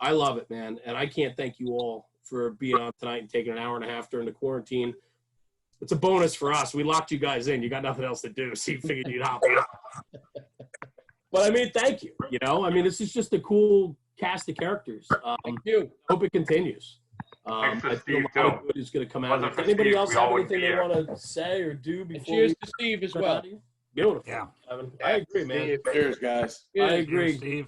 Speaker 2: I love it, man. And I can't thank you all for being on tonight and taking an hour and a half during the quarantine. It's a bonus for us. We locked you guys in. You got nothing else to do, so you figured you'd hop out. But I mean, thank you. You know, I mean, this is just a cool cast of characters. Thank you. Hope it continues. I think a lot of good is going to come out of it. Does anybody else have anything they want to say or do before?
Speaker 9: Cheers to Steve as well.
Speaker 2: Beautiful.
Speaker 1: Yeah.
Speaker 2: I agree, man.
Speaker 11: Cheers, guys.
Speaker 2: I agree.
Speaker 1: Steve.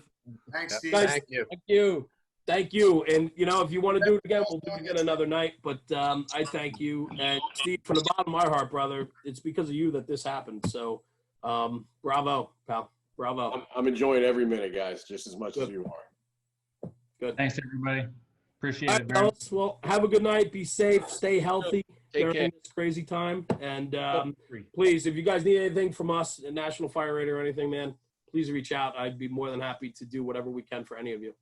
Speaker 7: Thanks, Steve.
Speaker 2: Guys,
Speaker 6: Thank you.
Speaker 2: Thank you. Thank you. And, you know, if you want to do it again, we'll do it again another night. But I thank you. And, Steve, from the bottom of my heart, brother, it's because of you that this happened. So, bravo, pal. Bravo.
Speaker 11: I'm enjoying every minute, guys, just as much as you are.
Speaker 2: Good.
Speaker 5: Thanks, everybody. Appreciate
Speaker 2: All
Speaker 5: it
Speaker 2: right,
Speaker 5: very much.
Speaker 2: fellas, well, have a good night. Be safe. Stay healthy
Speaker 9: Take care.
Speaker 2: during this crazy time. And please, if you guys need anything from us at National Fire Radio or anything, man, please reach out. I'd be more than happy to do whatever we can for any of you.